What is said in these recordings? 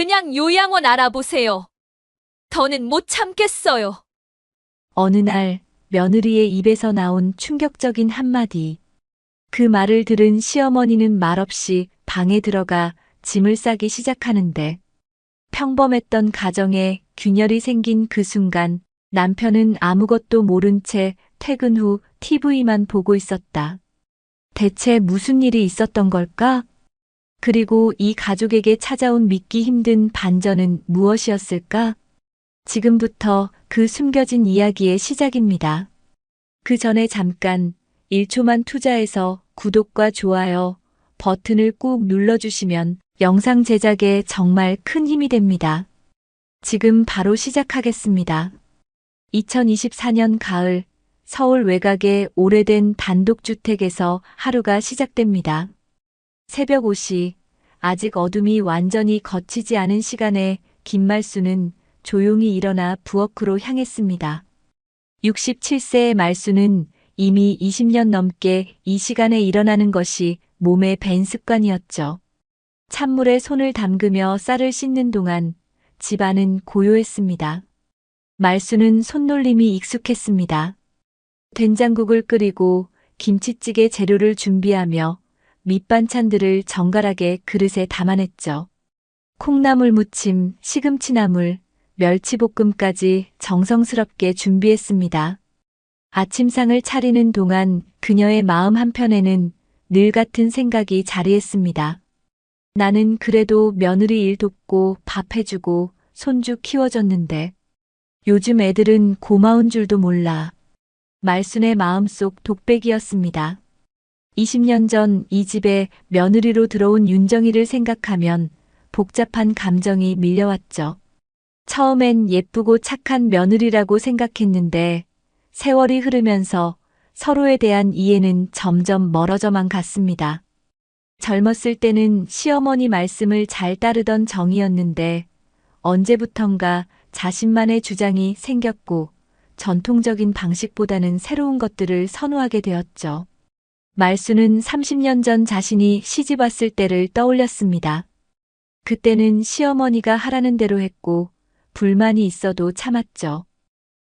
그냥 요양원 알아보세요. 더는 못 참겠어요. 어느 날 며느리의 입에서 나온 충격적인 한마디. 그 말을 들은 시어머니는 말없이 방에 들어가 짐을 싸기 시작하는데 평범했던 가정에 균열이 생긴 그 순간 남편은 아무것도 모른 채 퇴근 후 TV만 보고 있었다. 대체 무슨 일이 있었던 걸까? 그리고 이 가족에게 찾아온 믿기 힘든 반전은 무엇이었을까? 지금부터 그 숨겨진 이야기의 시작입니다. 그 전에 잠깐 1초만 투자해서 구독과 좋아요 버튼을 꾹 눌러주시면 영상 제작에 정말 큰 힘이 됩니다. 지금 바로 시작하겠습니다. 2024년 가을 서울 외곽의 오래된 단독주택에서 하루가 시작됩니다. 새벽 5시, 아직 어둠이 완전히 걷히지 않은 시간에 김말수는 조용히 일어나 부엌으로 향했습니다. 67세의 말수는 이미 20년 넘게 이 시간에 일어나는 것이 몸에 밴 습관이었죠. 찬물에 손을 담그며 쌀을 씻는 동안 집안은 고요했습니다. 말수는 손놀림이 익숙했습니다. 된장국을 끓이고 김치찌개 재료를 준비하며 밑반찬들을 정갈하게 그릇에 담아냈죠. 콩나물 무침, 시금치나물, 멸치볶음까지 정성스럽게 준비했습니다. 아침상을 차리는 동안 그녀의 마음 한편에는 늘 같은 생각이 자리했습니다. 나는 그래도 며느리 일 돕고 밥 해주고 손주 키워줬는데 요즘 애들은 고마운 줄도 몰라. 말순의 마음속 독백이었습니다. 20년 전 이 집에 며느리로 들어온 윤정이를 생각하면 복잡한 감정이 밀려왔죠. 처음엔 예쁘고 착한 며느리라고 생각했는데 세월이 흐르면서 서로에 대한 이해는 점점 멀어져만 갔습니다. 젊었을 때는 시어머니 말씀을 잘 따르던 정이었는데 언제부턴가 자신만의 주장이 생겼고 전통적인 방식보다는 새로운 것들을 선호하게 되었죠. 말수는 30년 전 자신이 시집 왔을 때를 떠올렸습니다. 그때는 시어머니가 하라는 대로 했고 불만이 있어도 참았죠.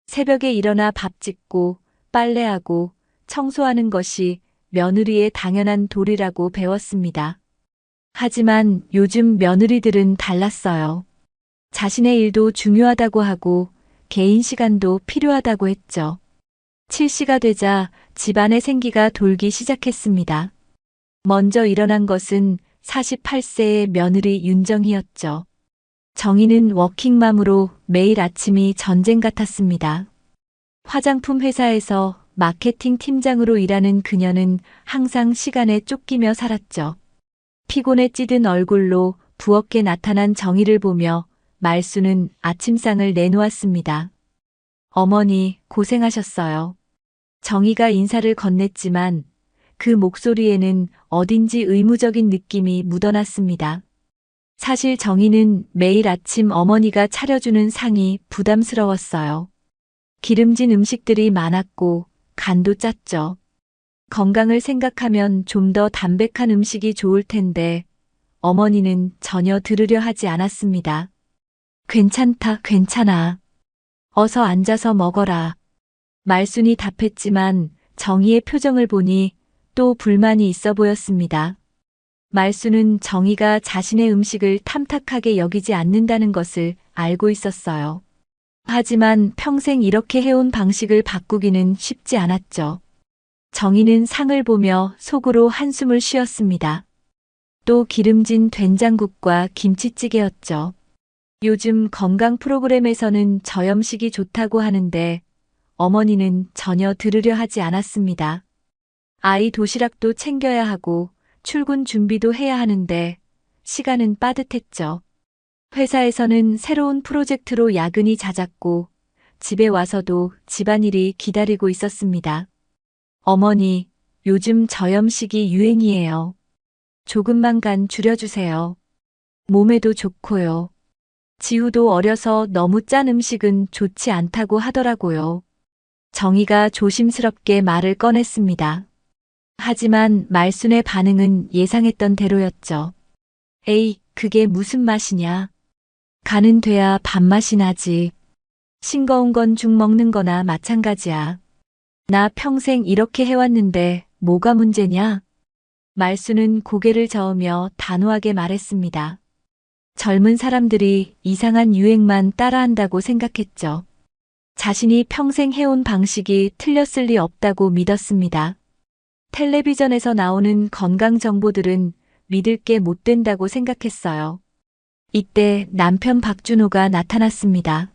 새벽에 일어나 밥 짓고 빨래하고 청소하는 것이 며느리의 당연한 도리라고 배웠습니다. 하지만 요즘 며느리들은 달랐어요. 자신의 일도 중요하다고 하고 개인 시간도 필요하다고 했죠. 7시가 되자 집안의 생기가 돌기 시작했습니다. 먼저 일어난 것은 48세의 며느리 윤정희였죠. 정희는 워킹맘으로 매일 아침이 전쟁 같았습니다. 화장품 회사에서 마케팅 팀장으로 일하는 그녀는 항상 시간에 쫓기며 살았죠. 피곤에 찌든 얼굴로 부엌에 나타난 정희를 보며 말수는 아침상을 내놓았습니다. 어머니, 고생하셨어요. 정희가 인사를 건넸지만 그 목소리에는 어딘지 의무적인 느낌이 묻어났습니다. 사실 정희는 매일 아침 어머니가 차려주는 상이 부담스러웠어요. 기름진 음식들이 많았고 간도 짰죠. 건강을 생각하면 좀 더 담백한 음식이 좋을 텐데 어머니는 전혀 들으려 하지 않았습니다. 괜찮다, 괜찮아. 어서 앉아서 먹어라. 말순이 답했지만 정희의 표정을 보니 또 불만이 있어 보였습니다. 말수는 정희가 자신의 음식을 탐탁하게 여기지 않는다는 것을 알고 있었어요. 하지만 평생 이렇게 해온 방식을 바꾸기는 쉽지 않았죠. 정희는 상을 보며 속으로 한숨을 쉬었습니다. 또 기름진 된장국과 김치찌개였죠. 요즘 건강 프로그램에서는 저염식이 좋다고 하는데 어머니는 전혀 들으려 하지 않았습니다. 아이 도시락도 챙겨야 하고 출근 준비도 해야 하는데 시간은 빠듯했죠. 회사에서는 새로운 프로젝트로 야근이 잦았고 집에 와서도 집안일이 기다리고 있었습니다. 어머니, 요즘 저염식이 유행이에요. 조금만 간 줄여주세요. 몸에도 좋고요. 지우도 어려서 너무 짠 음식은 좋지 않다고 하더라고요. 정희가 조심스럽게 말을 꺼냈습니다. 하지만 말순의 반응은 예상했던 대로였죠. 에이, 그게 무슨 맛이냐. 간은 돼야 밥맛이 나지. 싱거운 건 죽 먹는 거나 마찬가지야. 나 평생 이렇게 해왔는데 뭐가 문제냐? 말수는 고개를 저으며 단호하게 말했습니다. 젊은 사람들이 이상한 유행만 따라한다고 생각했죠. 자신이 평생 해온 방식이 틀렸을 리 없다고 믿었습니다. 텔레비전에서 나오는 건강 정보들은 믿을 게 못 된다고 생각했어요. 이때 남편 박준호가 나타났습니다.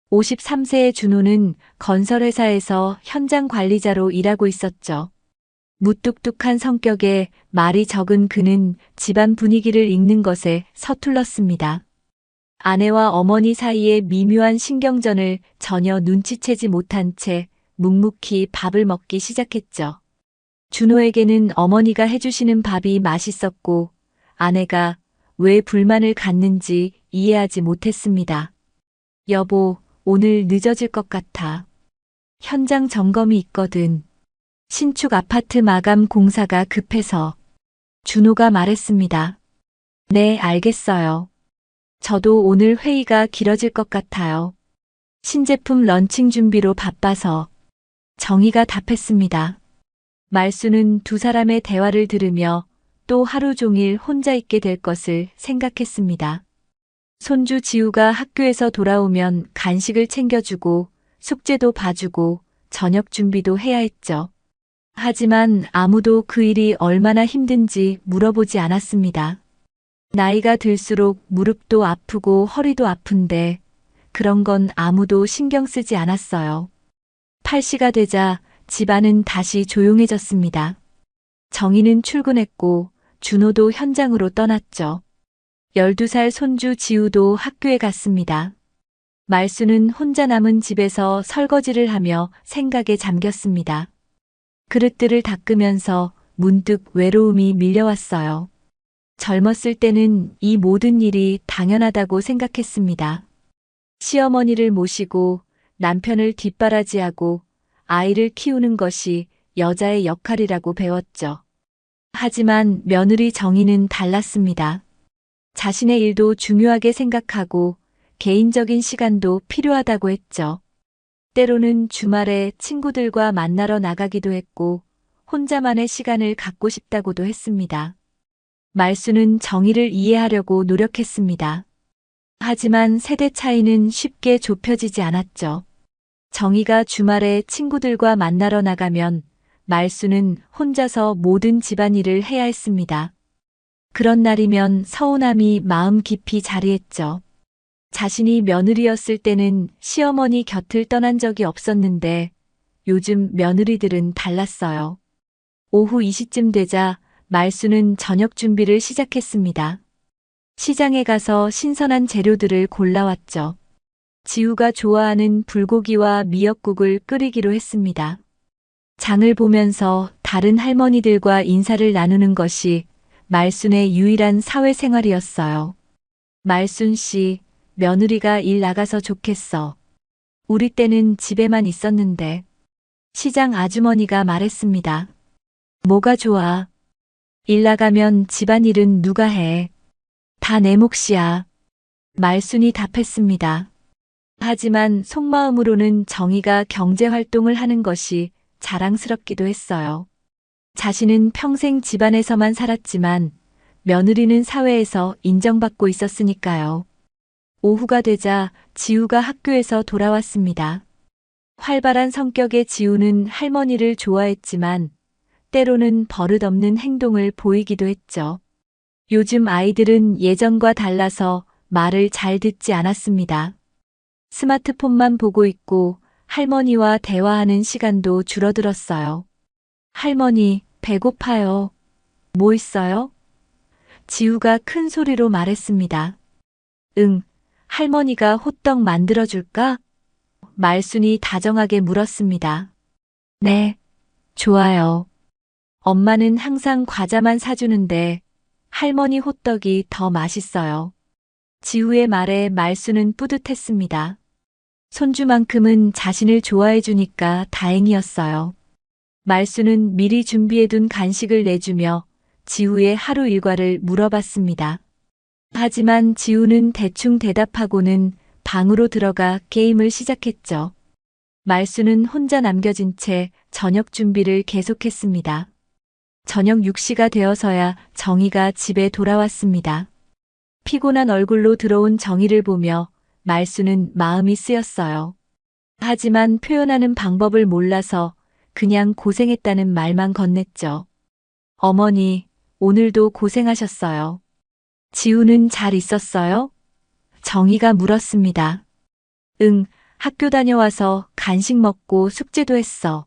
53세의 준호는 건설회사에서 현장 관리자로 일하고 있었죠. 무뚝뚝한 성격에 말이 적은 그는 집안 분위기를 읽는 것에 서툴렀습니다. 아내와 어머니 사이의 미묘한 신경전을 전혀 눈치채지 못한 채 묵묵히 밥을 먹기 시작했죠. 준호에게는 어머니가 해주시는 밥이 맛있었고 아내가 왜 불만을 갖는지 이해하지 못했습니다. 여보, 오늘 늦어질 것 같아. 현장 점검이 있거든. 신축 아파트 마감 공사가 급해서. 준호가 말했습니다. 네, 알겠어요. 저도 오늘 회의가 길어질 것 같아요. 신제품 런칭 준비로 바빠서. 정희가 답했습니다. 말수는 두 사람의 대화를 들으며 또 하루 종일 혼자 있게 될 것을 생각했습니다. 손주 지우가 학교에서 돌아오면 간식을 챙겨주고 숙제도 봐주고 저녁 준비도 해야 했죠. 하지만 아무도 그 일이 얼마나 힘든지 물어보지 않았습니다. 나이가 들수록 무릎도 아프고 허리도 아픈데 그런 건 아무도 신경 쓰지 않았어요. 8시가 되자 집안은 다시 조용해졌습니다. 정희는 출근했고 준호도 현장으로 떠났죠. 12살 손주 지우도 학교에 갔습니다. 말수는 혼자 남은 집에서 설거지를 하며 생각에 잠겼습니다. 그릇들을 닦으면서 문득 외로움이 밀려왔어요. 젊었을 때는 이 모든 일이 당연하다고 생각했습니다. 시어머니를 모시고 남편을 뒷바라지하고 아이를 키우는 것이 여자의 역할이라고 배웠죠. 하지만 며느리 정희는 달랐습니다. 자신의 일도 중요하게 생각하고 개인적인 시간도 필요하다고 했죠. 때로는 주말에 친구들과 만나러 나가기도 했고 혼자만의 시간을 갖고 싶다고도 했습니다. 말수는 정희를 이해하려고 노력했습니다. 하지만 세대 차이는 쉽게 좁혀지지 않았죠. 정희가 주말에 친구들과 만나러 나가면 말수는 혼자서 모든 집안일을 해야 했습니다. 그런 날이면 서운함이 마음 깊이 자리했죠. 자신이 며느리였을 때는 시어머니 곁을 떠난 적이 없었는데 요즘 며느리들은 달랐어요. 오후 2시쯤 되자 말수는 저녁 준비를 시작했습니다. 시장에 가서 신선한 재료들을 골라왔죠. 지우가 좋아하는 불고기와 미역국을 끓이기로 했습니다. 장을 보면서 다른 할머니들과 인사를 나누는 것이 말순의 유일한 사회생활이었어요. 말순 씨, 며느리가 일 나가서 좋겠어. 우리 때는 집에만 있었는데. 시장 아주머니가 말했습니다. 뭐가 좋아? 일 나가면 집안일은 누가 해? 다 내 몫이야. 말순이 답했습니다. 하지만 속마음으로는 정희가 경제활동을 하는 것이 자랑스럽기도 했어요. 자신은 평생 집안에서만 살았지만 며느리는 사회에서 인정받고 있었으니까요. 오후가 되자 지우가 학교에서 돌아왔습니다. 활발한 성격의 지우는 할머니를 좋아했지만 때로는 버릇없는 행동을 보이기도 했죠. 요즘 아이들은 예전과 달라서 말을 잘 듣지 않았습니다. 스마트폰만 보고 있고 할머니와 대화하는 시간도 줄어들었어요. 할머니, 배고파요. 뭐 있어요? 지우가 큰 소리로 말했습니다. 응, 할머니가 호떡 만들어줄까? 말순이 다정하게 물었습니다. 네, 좋아요. 엄마는 항상 과자만 사주는데 할머니 호떡이 더 맛있어요. 지우의 말에 말순은 뿌듯했습니다. 손주만큼은 자신을 좋아해 주니까 다행이었어요. 말순은 미리 준비해둔 간식을 내주며 지우의 하루 일과를 물어봤습니다. 하지만 지우는 대충 대답하고는 방으로 들어가 게임을 시작했죠. 말수는 혼자 남겨진 채 저녁 준비를 계속했습니다. 저녁 6시가 되어서야 정희가 집에 돌아왔습니다. 피곤한 얼굴로 들어온 정희를 보며 말수는 마음이 쓰였어요. 하지만 표현하는 방법을 몰라서 그냥 고생했다는 말만 건넸죠. 어머니, 오늘도 고생하셨어요. 지우는 잘 있었어요? 정희가 물었습니다. 응, 학교 다녀와서 간식 먹고 숙제도 했어.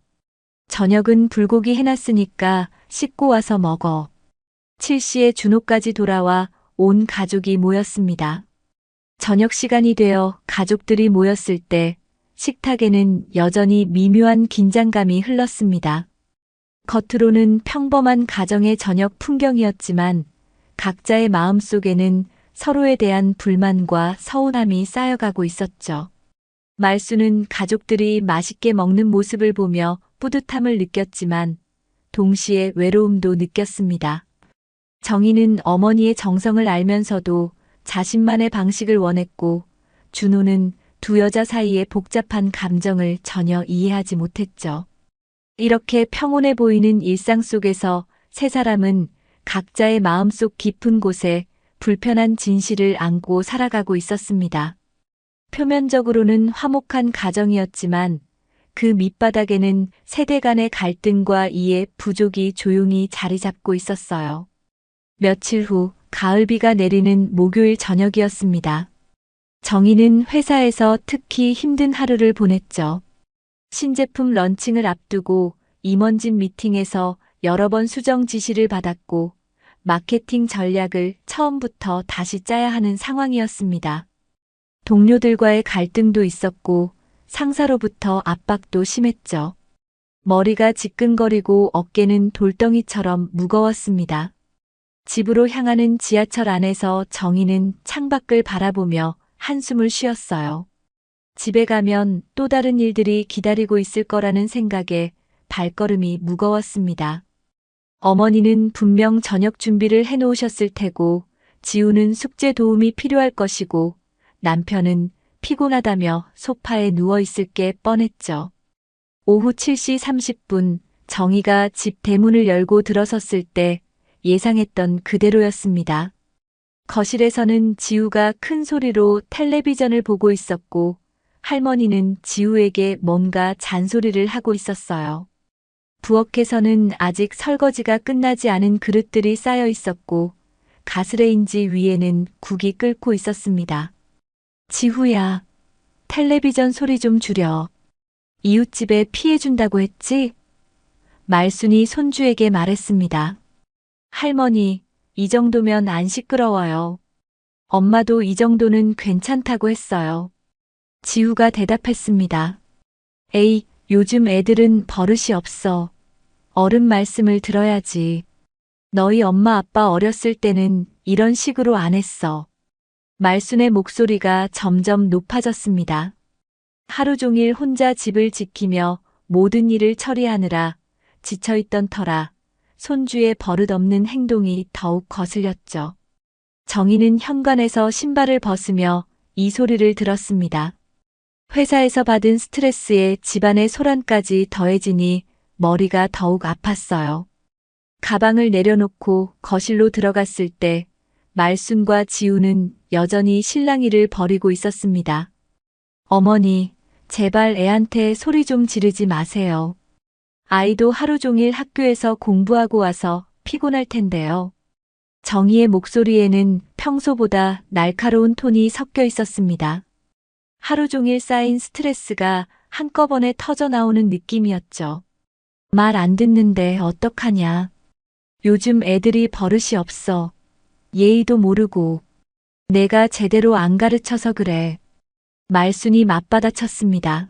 저녁은 불고기 해놨으니까 씻고 와서 먹어. 7시에 준호까지 돌아와 온 가족이 모였습니다. 저녁 시간이 되어 가족들이 모였을 때 식탁에는 여전히 미묘한 긴장감이 흘렀습니다. 겉으로는 평범한 가정의 저녁 풍경이었지만 각자의 마음속에는 서로에 대한 불만과 서운함이 쌓여가고 있었죠. 말수는 가족들이 맛있게 먹는 모습을 보며 뿌듯함을 느꼈지만 동시에 외로움도 느꼈습니다. 정희는 어머니의 정성을 알면서도 자신만의 방식을 원했고 준호는 두 여자 사이의 복잡한 감정을 전혀 이해하지 못했죠. 이렇게 평온해 보이는 일상 속에서 세 사람은 각자의 마음속 깊은 곳에 불편한 진실을 안고 살아가고 있었습니다. 표면적으로는 화목한 가정이었지만 그 밑바닥에는 세대 간의 갈등과 이해 부족이 조용히 자리 잡고 있었어요. 며칠 후 가을비가 내리는 목요일 저녁이었습니다. 정희는 회사에서 특히 힘든 하루를 보냈죠. 신제품 런칭을 앞두고 임원진 미팅에서 여러 번 수정 지시를 받았고 마케팅 전략을 처음부터 다시 짜야 하는 상황이었습니다. 동료들과의 갈등도 있었고 상사로부터 압박도 심했죠. 머리가 지끈거리고 어깨는 돌덩이처럼 무거웠습니다. 집으로 향하는 지하철 안에서 정희는 창밖을 바라보며 한숨을 쉬었어요. 집에 가면 또 다른 일들이 기다리고 있을 거라는 생각에 발걸음이 무거웠습니다. 어머니는 분명 저녁 준비를 해놓으셨을 테고 지우는 숙제 도움이 필요할 것이고 남편은 피곤하다며 소파에 누워있을 게 뻔했죠. 오후 7시 30분 정희가 집 대문을 열고 들어섰을 때 예상했던 그대로였습니다. 거실에서는 지우가 큰 소리로 텔레비전을 보고 있었고 할머니는 지우에게 뭔가 잔소리를 하고 있었어요. 부엌에서는 아직 설거지가 끝나지 않은 그릇들이 쌓여 있었고 가스레인지 위에는 국이 끓고 있었습니다. 지우야, 텔레비전 소리 좀 줄여. 이웃집에 피해준다고 했지? 말순이 손주에게 말했습니다. 할머니, 이 정도면 안 시끄러워요. 엄마도 이 정도는 괜찮다고 했어요. 지우가 대답했습니다. 에이, 요즘 애들은 버릇이 없어. 어른 말씀을 들어야지. 너희 엄마 아빠 어렸을 때는 이런 식으로 안 했어. 말순의 목소리가 점점 높아졌습니다. 하루 종일 혼자 집을 지키며 모든 일을 처리하느라 지쳐있던 터라 손주의 버릇없는 행동이 더욱 거슬렸죠. 정희는 현관에서 신발을 벗으며 이 소리를 들었습니다. 회사에서 받은 스트레스에 집안의 소란까지 더해지니 머리가 더욱 아팠어요. 가방을 내려놓고 거실로 들어갔을 때 말순과 지우는 여전히 실랑이를 벌이고 있었습니다. 어머니, 제발 애한테 소리 좀 지르지 마세요. 아이도 하루 종일 학교에서 공부하고 와서 피곤할 텐데요. 정희의 목소리에는 평소보다 날카로운 톤이 섞여 있었습니다. 하루 종일 쌓인 스트레스가 한꺼번에 터져 나오는 느낌이었죠. 말 안 듣는데 어떡하냐. 요즘 애들이 버릇이 없어. 예의도 모르고. 내가 제대로 안 가르쳐서 그래. 말순이 맞받아쳤습니다.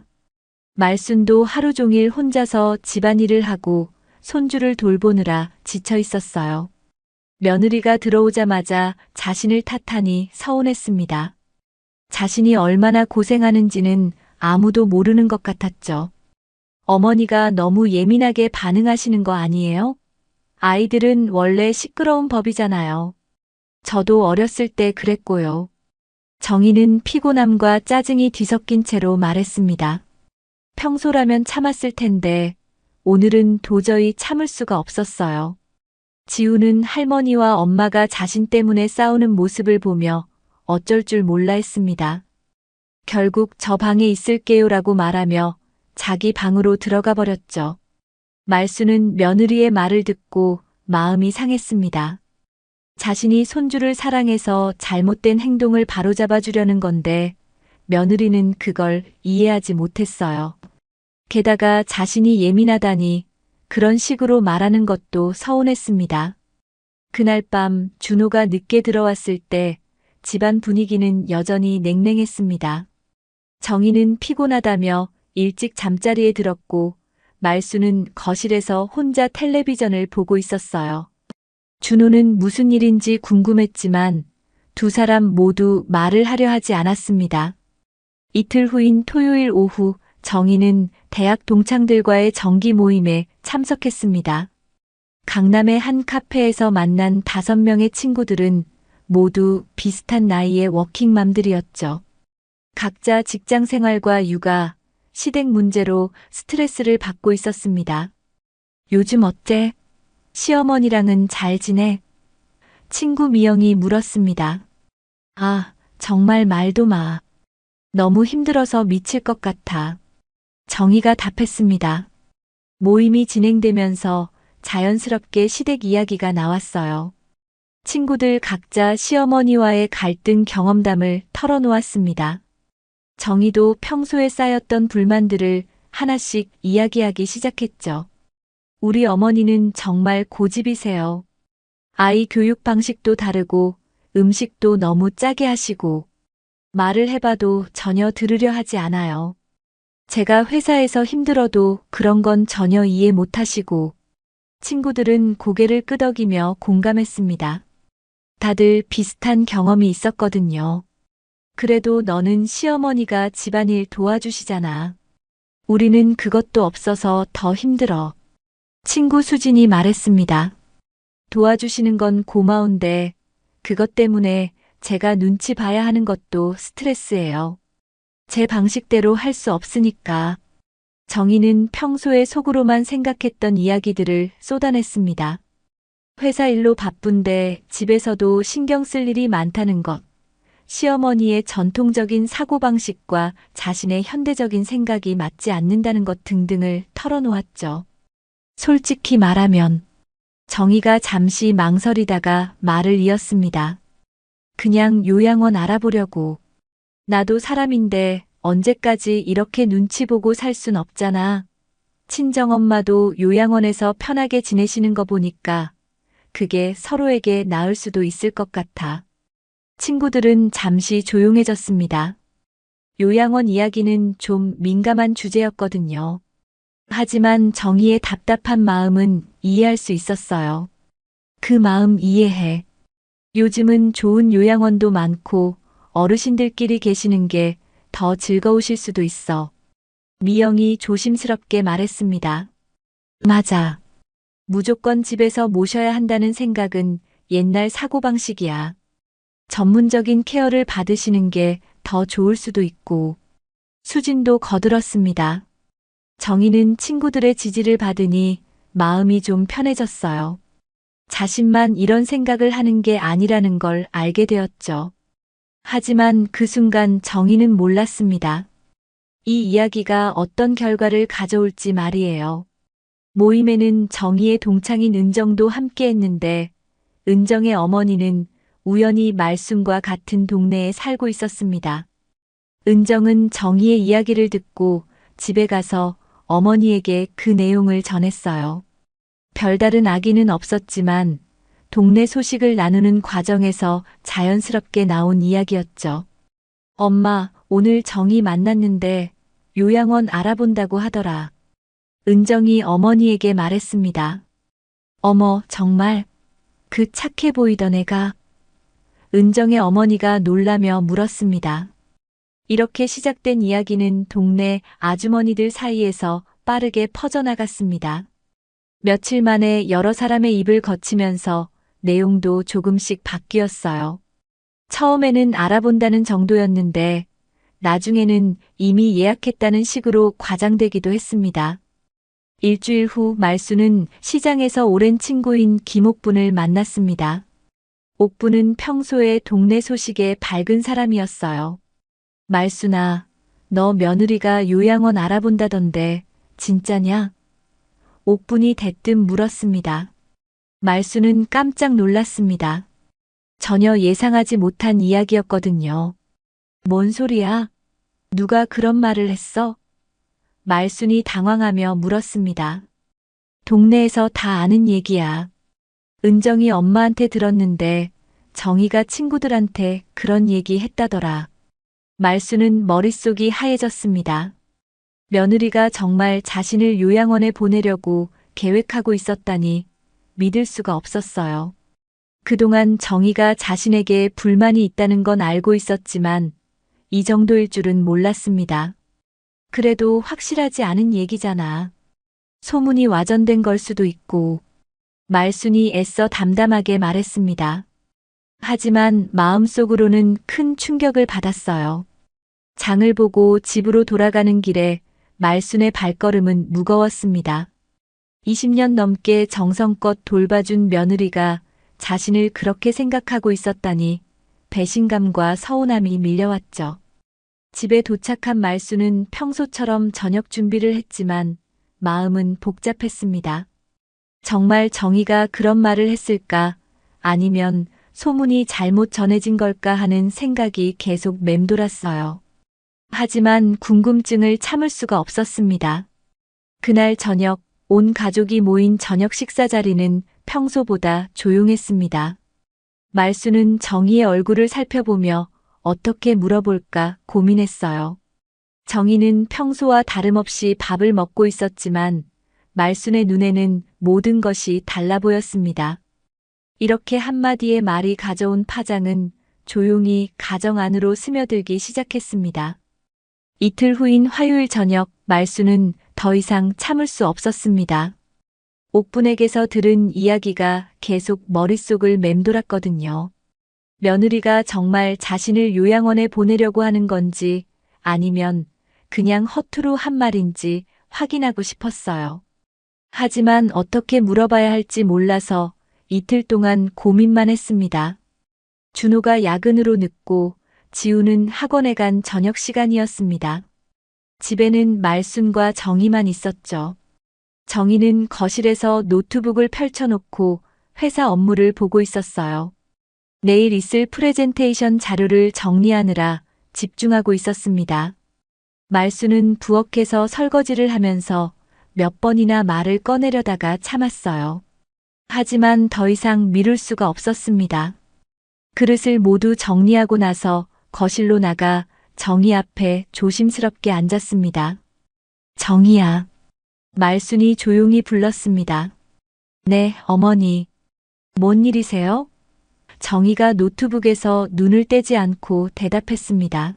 말순도 하루 종일 혼자서 집안일을 하고 손주를 돌보느라 지쳐 있었어요. 며느리가 들어오자마자 자신을 탓하니 서운했습니다. 자신이 얼마나 고생하는지는 아무도 모르는 것 같았죠. 어머니가 너무 예민하게 반응하시는 거 아니에요? 아이들은 원래 시끄러운 법이잖아요. 저도 어렸을 때 그랬고요. 정희는 피곤함과 짜증이 뒤섞인 채로 말했습니다. 평소라면 참았을 텐데 오늘은 도저히 참을 수가 없었어요. 지우는 할머니와 엄마가 자신 때문에 싸우는 모습을 보며 어쩔 줄 몰라 했습니다. 결국 저 방에 있을게요라고 말하며 자기 방으로 들어가 버렸죠. 말수는 며느리의 말을 듣고 마음이 상했습니다. 자신이 손주를 사랑해서 잘못된 행동을 바로잡아 주려는 건데 며느리는 그걸 이해하지 못했어요. 게다가 자신이 예민하다니 그런 식으로 말하는 것도 서운했습니다. 그날 밤 준호가 늦게 들어왔을 때 집안 분위기는 여전히 냉랭했습니다. 정희는 피곤하다며 일찍 잠자리에 들었고 말수는 거실에서 혼자 텔레비전을 보고 있었어요. 준호는 무슨 일인지 궁금했지만 두 사람 모두 말을 하려 하지 않았습니다. 이틀 후인 토요일 오후 정희는 대학 동창들과의 정기 모임에 참석했습니다. 강남의 한 카페에서 만난 5명의 친구들은 모두 비슷한 나이의 워킹맘들이었죠. 각자 직장 생활과 육아, 시댁 문제로 스트레스를 받고 있었습니다. 요즘 어때? 시어머니랑은 잘 지내? 친구 미영이 물었습니다. 아, 정말 말도 마. 너무 힘들어서 미칠 것 같아. 정희가 답했습니다. 모임이 진행되면서 자연스럽게 시댁 이야기가 나왔어요. 친구들 각자 시어머니와의 갈등 경험담을 털어놓았습니다. 정희도 평소에 쌓였던 불만들을 하나씩 이야기하기 시작했죠. 우리 어머니는 정말 고집이세요. 아이 교육 방식도 다르고 음식도 너무 짜게 하시고 말을 해봐도 전혀 들으려 하지 않아요. 제가 회사에서 힘들어도 그런 건 전혀 이해 못하시고 친구들은 고개를 끄덕이며 공감했습니다. 다들 비슷한 경험이 있었거든요. 그래도 너는 시어머니가 집안일 도와주시잖아. 우리는 그것도 없어서 더 힘들어. 친구 수진이 말했습니다. 도와주시는 건 고마운데 그것 때문에 제가 눈치 봐야 하는 것도 스트레스예요. 제 방식대로 할 수 없으니까. 정희는 평소에 속으로만 생각했던 이야기들을 쏟아냈습니다. 회사 일로 바쁜데 집에서도 신경 쓸 일이 많다는 것, 시어머니의 전통적인 사고방식과 자신의 현대적인 생각이 맞지 않는다는 것 등등을 털어놓았죠. 솔직히 말하면 정희가 잠시 망설이다가 말을 이었습니다. 그냥 요양원 알아보려고. 나도 사람인데 언제까지 이렇게 눈치 보고 살 순 없잖아. 친정엄마도 요양원에서 편하게 지내시는 거 보니까 그게 서로에게 나을 수도 있을 것 같아. 친구들은 잠시 조용해졌습니다. 요양원 이야기는 좀 민감한 주제였거든요. 하지만 정희의 답답한 마음은 이해할 수 있었어요. 그 마음 이해해. 요즘은 좋은 요양원도 많고 어르신들끼리 계시는 게 더 즐거우실 수도 있어. 미영이 조심스럽게 말했습니다. 맞아. 무조건 집에서 모셔야 한다는 생각은 옛날 사고방식이야. 전문적인 케어를 받으시는 게 더 좋을 수도 있고. 수진도 거들었습니다. 정희는 친구들의 지지를 받으니 마음이 좀 편해졌어요. 자신만 이런 생각을 하는 게 아니라는 걸 알게 되었죠. 하지만 그 순간 정희는 몰랐습니다. 이 이야기가 어떤 결과를 가져올지 말이에요. 모임에는 정희의 동창인 은정도 함께 했는데 은정의 어머니는 우연히 말순과 같은 동네에 살고 있었습니다. 은정은 정희의 이야기를 듣고 집에 가서 어머니에게 그 내용을 전했어요. 별다른 악의는 없었지만 동네 소식을 나누는 과정에서 자연스럽게 나온 이야기였죠. 엄마, 오늘 정희 만났는데 요양원 알아본다고 하더라. 은정이 어머니에게 말했습니다. 어머, 정말? 그 착해 보이던 애가? 은정의 어머니가 놀라며 물었습니다. 이렇게 시작된 이야기는 동네 아주머니들 사이에서 빠르게 퍼져나갔습니다. 며칠 만에 여러 사람의 입을 거치면서 내용도 조금씩 바뀌었어요. 처음에는 알아본다는 정도였는데 나중에는 이미 예약했다는 식으로 과장되기도 했습니다. 일주일 후 말수는 시장에서 오랜 친구인 김옥분을 만났습니다. 옥분은 평소에 동네 소식에 밝은 사람이었어요. 말수나, 너 며느리가 요양원 알아본다던데 진짜냐? 옥분이 대뜸 물었습니다. 말수는 깜짝 놀랐습니다. 전혀 예상하지 못한 이야기였거든요. 뭔 소리야? 누가 그런 말을 했어? 말순이 당황하며 물었습니다. 동네에서 다 아는 얘기야. 은정이 엄마한테 들었는데 정희가 친구들한테 그런 얘기 했다더라. 말수는 머릿속이 하얘졌습니다. 며느리가 정말 자신을 요양원에 보내려고 계획하고 있었다니 믿을 수가 없었어요. 그동안 정희가 자신에게 불만이 있다는 건 알고 있었지만 이 정도일 줄은 몰랐습니다. 그래도 확실하지 않은 얘기잖아. 소문이 와전된 걸 수도 있고. 말순이 애써 담담하게 말했습니다. 하지만 마음속으로는 큰 충격을 받았어요. 장을 보고 집으로 돌아가는 길에 말순의 발걸음은 무거웠습니다. 20년 넘게 정성껏 돌봐준 며느리가 자신을 그렇게 생각하고 있었다니 배신감과 서운함이 밀려왔죠. 집에 도착한 말수는 평소처럼 저녁 준비를 했지만 마음은 복잡했습니다. 정말 정희가 그런 말을 했을까? 아니면 소문이 잘못 전해진 걸까 하는 생각이 계속 맴돌았어요. 하지만 궁금증을 참을 수가 없었습니다. 그날 저녁 온 가족이 모인 저녁 식사 자리는 평소보다 조용했습니다. 말수는 정희의 얼굴을 살펴보며 어떻게 물어볼까 고민했어요. 정희는 평소와 다름없이 밥을 먹고 있었지만 말순의 눈에는 모든 것이 달라 보였습니다. 이렇게 한마디의 말이 가져온 파장은 조용히 가정 안으로 스며들기 시작했습니다. 이틀 후인 화요일 저녁 말수는 더 이상 참을 수 없었습니다. 옥분에게서 들은 이야기가 계속 머릿속을 맴돌았거든요. 며느리가 정말 자신을 요양원에 보내려고 하는 건지 아니면 그냥 허투루 한 말인지 확인하고 싶었어요. 하지만 어떻게 물어봐야 할지 몰라서 이틀 동안 고민만 했습니다. 준호가 야근으로 늦고 지우는 학원에 간 저녁 시간이었습니다. 집에는 말순과 정희만 있었죠. 정희는 거실에서 노트북을 펼쳐놓고 회사 업무를 보고 있었어요. 내일 있을 프레젠테이션 자료를 정리하느라 집중하고 있었습니다. 말수는 부엌에서 설거지를 하면서 몇 번이나 말을 꺼내려다가 참았어요. 하지만 더 이상 미룰 수가 없었습니다. 그릇을 모두 정리하고 나서 거실로 나가 정희 앞에 조심스럽게 앉았습니다. 정희야. 말순이 조용히 불렀습니다. 네, 어머니. 뭔 일이세요? 정희가 노트북에서 눈을 떼지 않고 대답했습니다.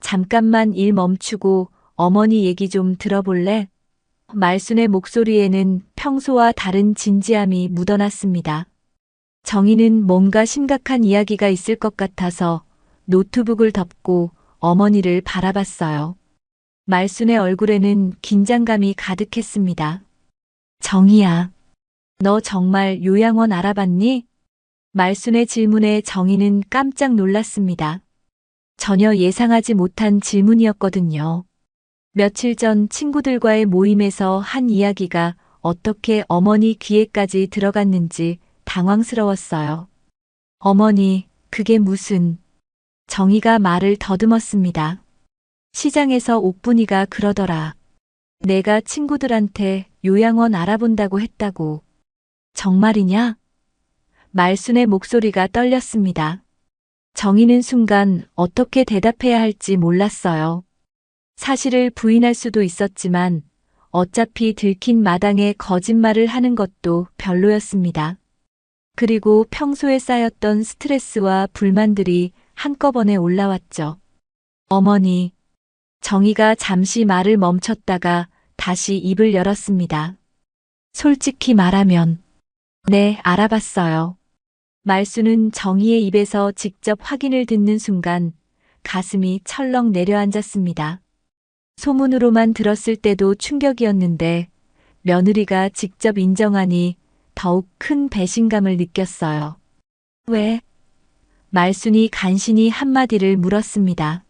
잠깐만 일 멈추고 어머니 얘기 좀 들어볼래? 말순의 목소리에는 평소와 다른 진지함이 묻어났습니다. 정희는 뭔가 심각한 이야기가 있을 것 같아서 노트북을 덮고 어머니를 바라봤어요. 말순의 얼굴에는 긴장감이 가득했습니다. 정희야, 너 정말 요양원 알아봤니? 말순의 질문에 정희는 깜짝 놀랐습니다. 전혀 예상하지 못한 질문이었거든요. 며칠 전 친구들과의 모임에서 한 이야기가 어떻게 어머니 귀에까지 들어갔는지 당황스러웠어요. 어머니, 그게 무슨... 정희가 말을 더듬었습니다. 시장에서 옥분이가 그러더라. 내가 친구들한테 요양원 알아본다고 했다고. 정말이냐? 말순의 목소리가 떨렸습니다. 정희는 순간 어떻게 대답해야 할지 몰랐어요. 사실을 부인할 수도 있었지만 어차피 들킨 마당에 거짓말을 하는 것도 별로였습니다. 그리고 평소에 쌓였던 스트레스와 불만들이 한꺼번에 올라왔죠. 어머니. 정희가 잠시 말을 멈췄다가 다시 입을 열었습니다. 솔직히 말하면, 네, 알아봤어요. 말수는 정희의 입에서 직접 확인을 듣는 순간 가슴이 철렁 내려앉았습니다. 소문으로만 들었을 때도 충격이었는데 며느리가 직접 인정하니 더욱 큰 배신감을 느꼈어요. 왜? 말순이 간신히 한마디를 물었습니다.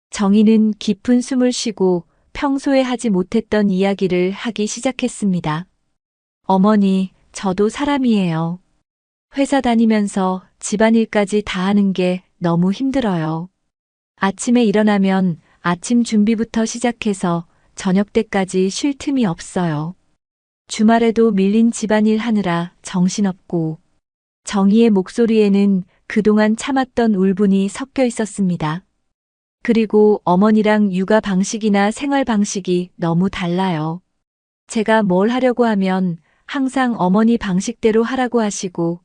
정희는 깊은 숨을 쉬고 평소에 하지 못했던 이야기를 하기 시작했습니다. 어머니, 저도 사람이에요. 회사 다니면서 집안일까지 다 하는 게 너무 힘들어요. 아침에 일어나면 아침 준비부터 시작해서 저녁 때까지 쉴 틈이 없어요. 주말에도 밀린 집안일 하느라 정신없고. 정희의 목소리에는 그동안 참았던 울분이 섞여 있었습니다. 그리고 어머니랑 육아 방식이나 생활 방식이 너무 달라요. 제가 뭘 하려고 하면 항상 어머니 방식대로 하라고 하시고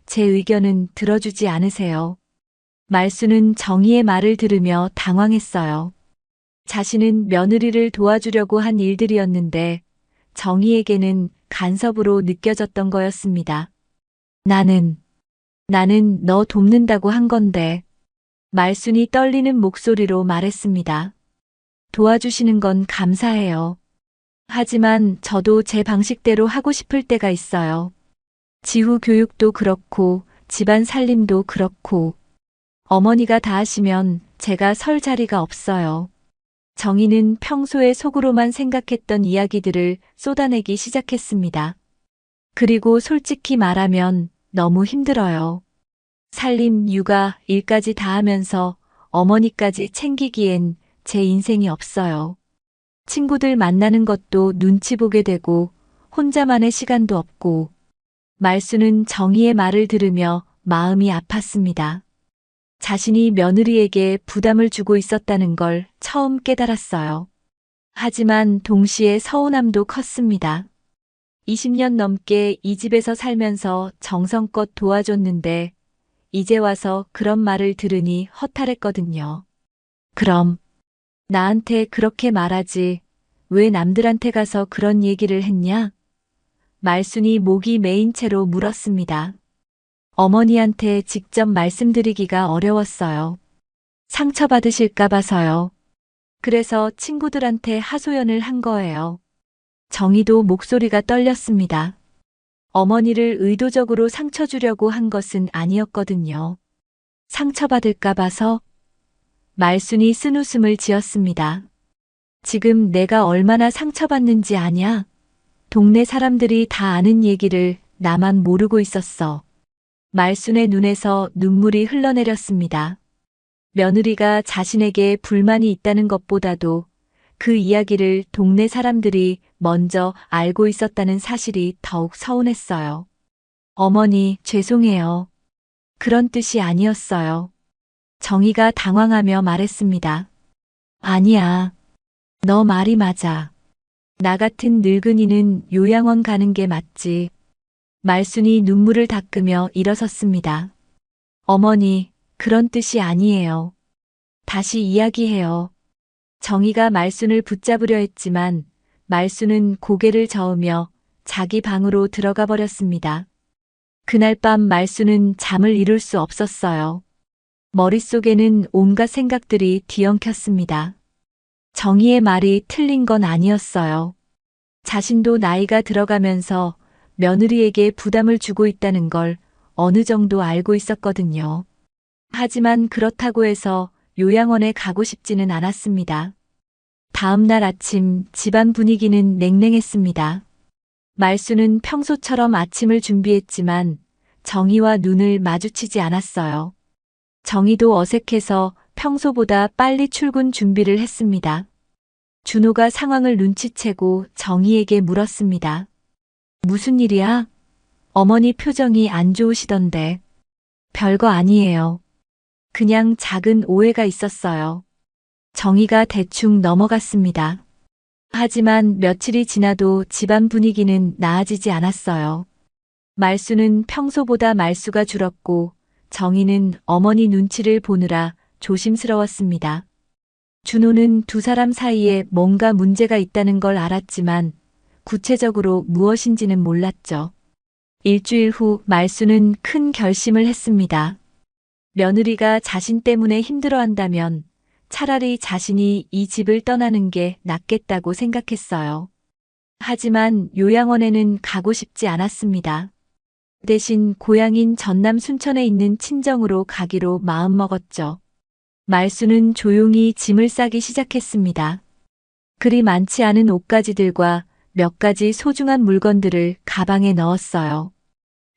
제 의견은 들어주지 않으세요. 말수는 정희의 말을 들으며 당황했어요. 자신은 며느리를 도와주려고 한 일들이었는데 정희에게는 간섭으로 느껴졌던 거였습니다. 나는 너 돕는다고 한 건데. 말순이 떨리는 목소리로 말했습니다. 도와주시는 건 감사해요. 하지만 저도 제 방식대로 하고 싶을 때가 있어요. 지후 교육도 그렇고 집안 살림도 그렇고 어머니가 다 하시면 제가 설 자리가 없어요. 정희는 평소에 속으로만 생각했던 이야기들을 쏟아내기 시작했습니다. 그리고 솔직히 말하면 너무 힘들어요. 살림, 육아, 일까지 다 하면서 어머니까지 챙기기엔 제 인생이 없어요. 친구들 만나는 것도 눈치 보게 되고 혼자만의 시간도 없고. 말수는 정희의 말을 들으며 마음이 아팠습니다. 자신이 며느리에게 부담을 주고 있었다는 걸 처음 깨달았어요. 하지만 동시에 서운함도 컸습니다. 20년 넘게 이 집에서 살면서 정성껏 도와줬는데 이제 와서 그런 말을 들으니 허탈했거든요. 그럼 나한테 그렇게 말하지 왜 남들한테 가서 그런 얘기를 했냐? 말순이 목이 메인 채로 물었습니다. 어머니한테 직접 말씀드리기가 어려웠어요. 상처받으실까 봐서요. 그래서 친구들한테 하소연을 한 거예요. 정희도 목소리가 떨렸습니다. 어머니를 의도적으로 상처 주려고 한 것은 아니었거든요. 상처받을까 봐서. 말순이 쓴웃음을 지었습니다. 지금 내가 얼마나 상처받는지 아냐? 동네 사람들이 다 아는 얘기를 나만 모르고 있었어. 말순의 눈에서 눈물이 흘러내렸습니다. 며느리가 자신에게 불만이 있다는 것보다도 그 이야기를 동네 사람들이 먼저 알고 있었다는 사실이 더욱 서운했어요. 어머니, 죄송해요. 그런 뜻이 아니었어요. 정희가 당황하며 말했습니다. 아니야. 너 말이 맞아. 나 같은 늙은이는 요양원 가는 게 맞지. 말순이 눈물을 닦으며 일어섰습니다. 어머니, 그런 뜻이 아니에요. 다시 이야기해요. 정희가 말순을 붙잡으려 했지만 말순은 고개를 저으며 자기 방으로 들어가 버렸습니다. 그날 밤 말순은 잠을 이룰 수 없었어요. 머릿속에는 온갖 생각들이 뒤엉켰습니다. 정희의 말이 틀린 건 아니었어요. 자신도 나이가 들어가면서 며느리에게 부담을 주고 있다는 걸 어느 정도 알고 있었거든요. 하지만 그렇다고 해서 요양원에 가고 싶지는 않았습니다. 다음 날 아침 집안 분위기는 냉랭했습니다. 말수는 평소처럼 아침을 준비했지만 정희와 눈을 마주치지 않았어요. 정희도 어색해서 평소보다 빨리 출근 준비를 했습니다. 준호가 상황을 눈치채고 정희에게 물었습니다. 무슨 일이야? 어머니 표정이 안 좋으시던데. 별거 아니에요. 그냥 작은 오해가 있었어요. 정희가 대충 넘어갔습니다. 하지만 며칠이 지나도 집안 분위기는 나아지지 않았어요. 말수는 평소보다 말수가 줄었고 정희는 어머니 눈치를 보느라 조심스러웠습니다. 준호는 두 사람 사이에 뭔가 문제가 있다는 걸 알았지만 구체적으로 무엇인지는 몰랐죠. 일주일 후 말수는 큰 결심을 했습니다. 며느리가 자신 때문에 힘들어한다면 차라리 자신이 이 집을 떠나는 게 낫겠다고 생각했어요. 하지만 요양원에는 가고 싶지 않았습니다. 대신 고향인 전남 순천에 있는 친정으로 가기로 마음먹었죠. 말수는 조용히 짐을 싸기 시작했습니다. 그리 많지 않은 옷가지들과 몇 가지 소중한 물건들을 가방에 넣었어요.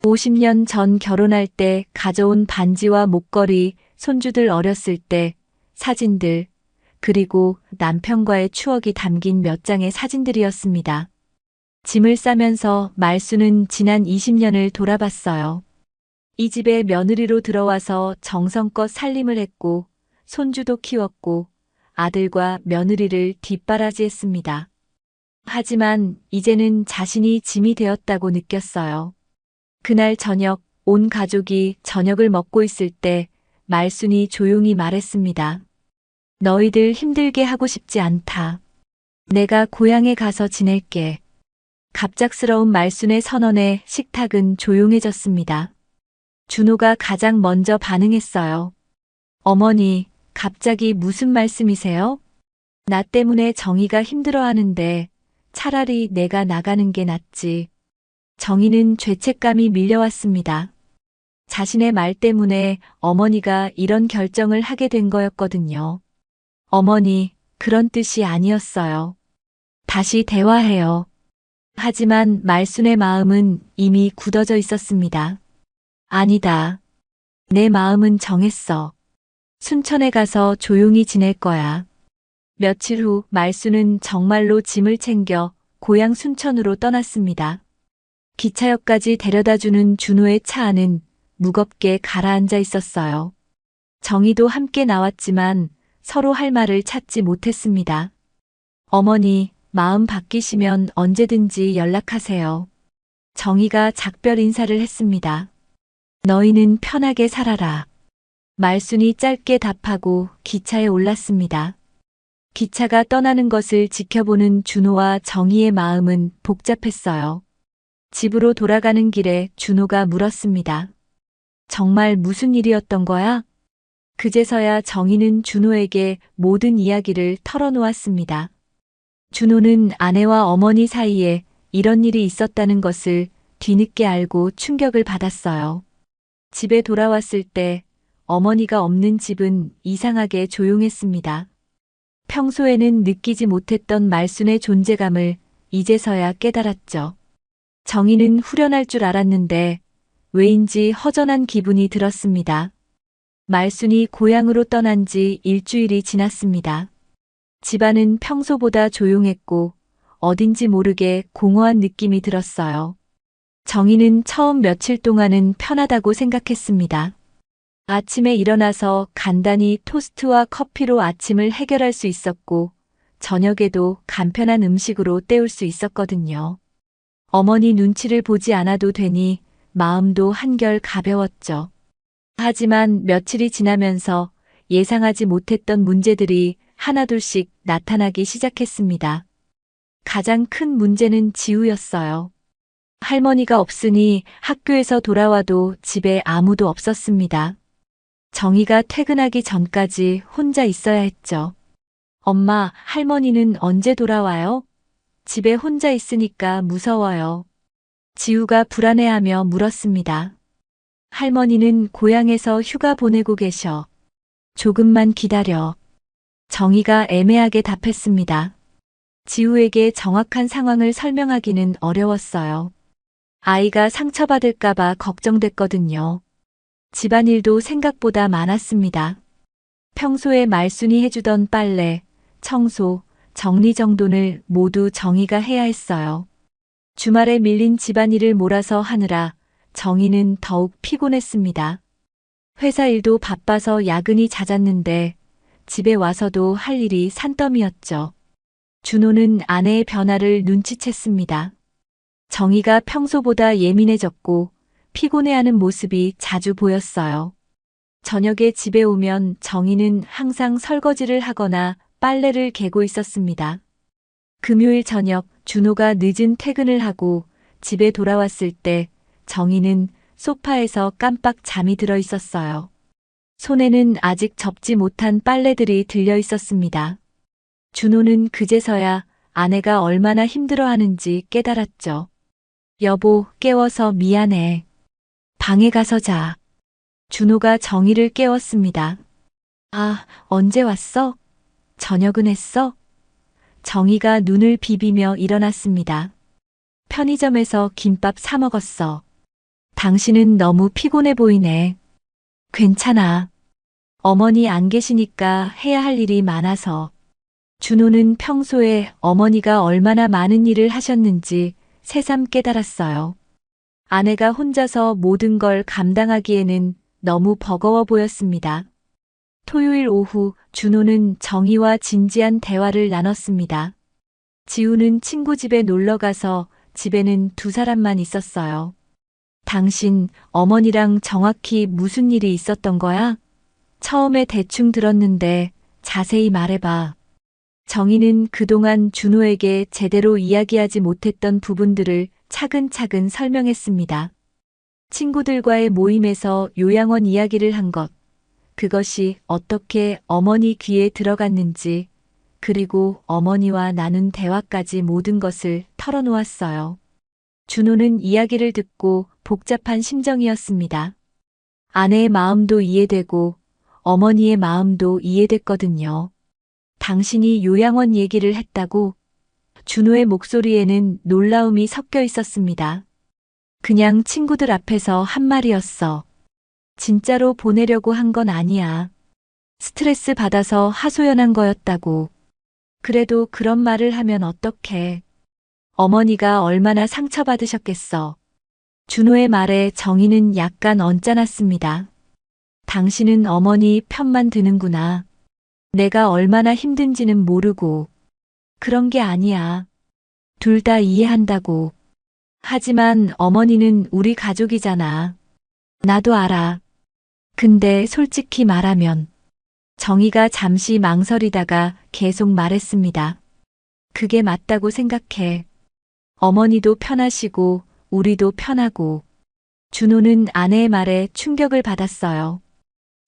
50년 전 결혼할 때 가져온 반지와 목걸이, 손주들 어렸을 때 사진들, 그리고 남편과의 추억이 담긴 몇 장의 사진들이었습니다. 짐을 싸면서 말수는 지난 20년을 돌아봤어요. 이 집에 며느리로 들어와서 정성껏 살림을 했고, 손주도 키웠고, 아들과 며느리를 뒷바라지했습니다. 하지만 이제는 자신이 짐이 되었다고 느꼈어요. 그날 저녁, 온 가족이 저녁을 먹고 있을 때 말순이 조용히 말했습니다. 너희들 힘들게 하고 싶지 않다. 내가 고향에 가서 지낼게. 갑작스러운 말순의 선언에 식탁은 조용해졌습니다. 준호가 가장 먼저 반응했어요. 어머니, 갑자기 무슨 말씀이세요? 나 때문에 정희가 힘들어하는데 차라리 내가 나가는 게 낫지. 정희는 죄책감이 밀려왔습니다. 자신의 말 때문에 어머니가 이런 결정을 하게 된 거였거든요. 어머니, 그런 뜻이 아니었어요. 다시 대화해요. 하지만 말순의 마음은 이미 굳어져 있었습니다. 아니다. 내 마음은 정했어. 순천에 가서 조용히 지낼 거야. 며칠 후 말순은 정말로 짐을 챙겨 고향 순천으로 떠났습니다. 기차역까지 데려다주는 준호의 차 안은 무겁게 가라앉아 있었어요. 정희도 함께 나왔지만 서로 할 말을 찾지 못했습니다. 어머니, 마음 바뀌시면 언제든지 연락하세요. 정희가 작별 인사를 했습니다. 너희는 편하게 살아라. 말순이 짧게 답하고 기차에 올랐습니다. 기차가 떠나는 것을 지켜보는 준호와 정희의 마음은 복잡했어요. 집으로 돌아가는 길에 준호가 물었습니다. 정말 무슨 일이었던 거야? 그제서야 정희는 준호에게 모든 이야기를 털어놓았습니다. 준호는 아내와 어머니 사이에 이런 일이 있었다는 것을 뒤늦게 알고 충격을 받았어요. 집에 돌아왔을 때 어머니가 없는 집은 이상하게 조용했습니다. 평소에는 느끼지 못했던 말순의 존재감을 이제서야 깨달았죠. 정희는 후련할 줄 알았는데 왜인지 허전한 기분이 들었습니다. 말순이 고향으로 떠난 지 일주일이 지났습니다. 집안은 평소보다 조용했고 어딘지 모르게 공허한 느낌이 들었어요. 정희는 처음 며칠 동안은 편하다고 생각했습니다. 아침에 일어나서 간단히 토스트와 커피로 아침을 해결할 수 있었고 저녁에도 간편한 음식으로 때울 수 있었거든요. 어머니 눈치를 보지 않아도 되니 마음도 한결 가벼웠죠. 하지만 며칠이 지나면서 예상하지 못했던 문제들이 하나둘씩 나타나기 시작했습니다. 가장 큰 문제는 지우였어요. 할머니가 없으니 학교에서 돌아와도 집에 아무도 없었습니다. 정희가 퇴근하기 전까지 혼자 있어야 했죠. 엄마, 할머니는 언제 돌아와요? 집에 혼자 있으니까 무서워요. 지우가 불안해하며 물었습니다. 할머니는 고향에서 휴가 보내고 계셔. 조금만 기다려. 정희가 애매하게 답했습니다. 지우에게 정확한 상황을 설명하기는 어려웠어요. 아이가 상처받을까봐 걱정됐거든요. 집안일도 생각보다 많았습니다. 평소에 말순이 해주던 빨래, 청소, 정리정돈을 모두 정희가 해야 했어요. 주말에 밀린 집안일을 몰아서 하느라 정희는 더욱 피곤했습니다. 회사 일도 바빠서 야근이 잦았는데 집에 와서도 할 일이 산더미였죠. 준호는 아내의 변화를 눈치챘습니다. 정희가 평소보다 예민해졌고 피곤해하는 모습이 자주 보였어요. 저녁에 집에 오면 정희는 항상 설거지를 하거나 빨래를 개고 있었습니다. 금요일 저녁 준호가 늦은 퇴근을 하고 집에 돌아왔을 때 정희는 소파에서 깜빡 잠이 들어 있었어요. 손에는 아직 접지 못한 빨래들이 들려 있었습니다. 준호는 그제서야 아내가 얼마나 힘들어하는지 깨달았죠. 여보, 깨워서 미안해. 방에 가서 자. 준호가 정희를 깨웠습니다. 아, 언제 왔어? 저녁은 했어? 정희가 눈을 비비며 일어났습니다. 편의점에서 김밥 사 먹었어. 당신은 너무 피곤해 보이네. 괜찮아. 어머니 안 계시니까 해야 할 일이 많아서. 준호는 평소에 어머니가 얼마나 많은 일을 하셨는지 새삼 깨달았어요. 아내가 혼자서 모든 걸 감당하기에는 너무 버거워 보였습니다. 토요일 오후 준호는 정희와 진지한 대화를 나눴습니다. 지우는 친구 집에 놀러 가서 집에는 두 사람만 있었어요. 당신 어머니랑 정확히 무슨 일이 있었던 거야? 처음에 대충 들었는데 자세히 말해봐. 정희는 그동안 준호에게 제대로 이야기하지 못했던 부분들을 차근차근 설명했습니다. 친구들과의 모임에서 요양원 이야기를 한 것, 그것이 어떻게 어머니 귀에 들어갔는지, 그리고 어머니와 나눈 대화까지 모든 것을 털어놓았어요. 준호는 이야기를 듣고 복잡한 심정이었습니다. 아내의 마음도 이해되고 어머니의 마음도 이해됐거든요. 당신이 요양원 얘기를 했다고? 준호의 목소리에는 놀라움이 섞여 있었습니다. 그냥 친구들 앞에서 한 말이었어. 진짜로 보내려고 한 건 아니야. 스트레스 받아서 하소연한 거였다고. 그래도 그런 말을 하면 어떡해. 어머니가 얼마나 상처받으셨겠어. 준호의 말에 정희는 약간 언짢았습니다. 당신은 어머니 편만 드는구나. 내가 얼마나 힘든지는 모르고. 그런 게 아니야. 둘 다 이해한다고. 하지만 어머니는 우리 가족이잖아. 나도 알아. 근데 솔직히 말하면 정희가 잠시 망설이다가 계속 말했습니다. 그게 맞다고 생각해. 어머니도 편하시고 우리도 편하고. 준호는 아내의 말에 충격을 받았어요.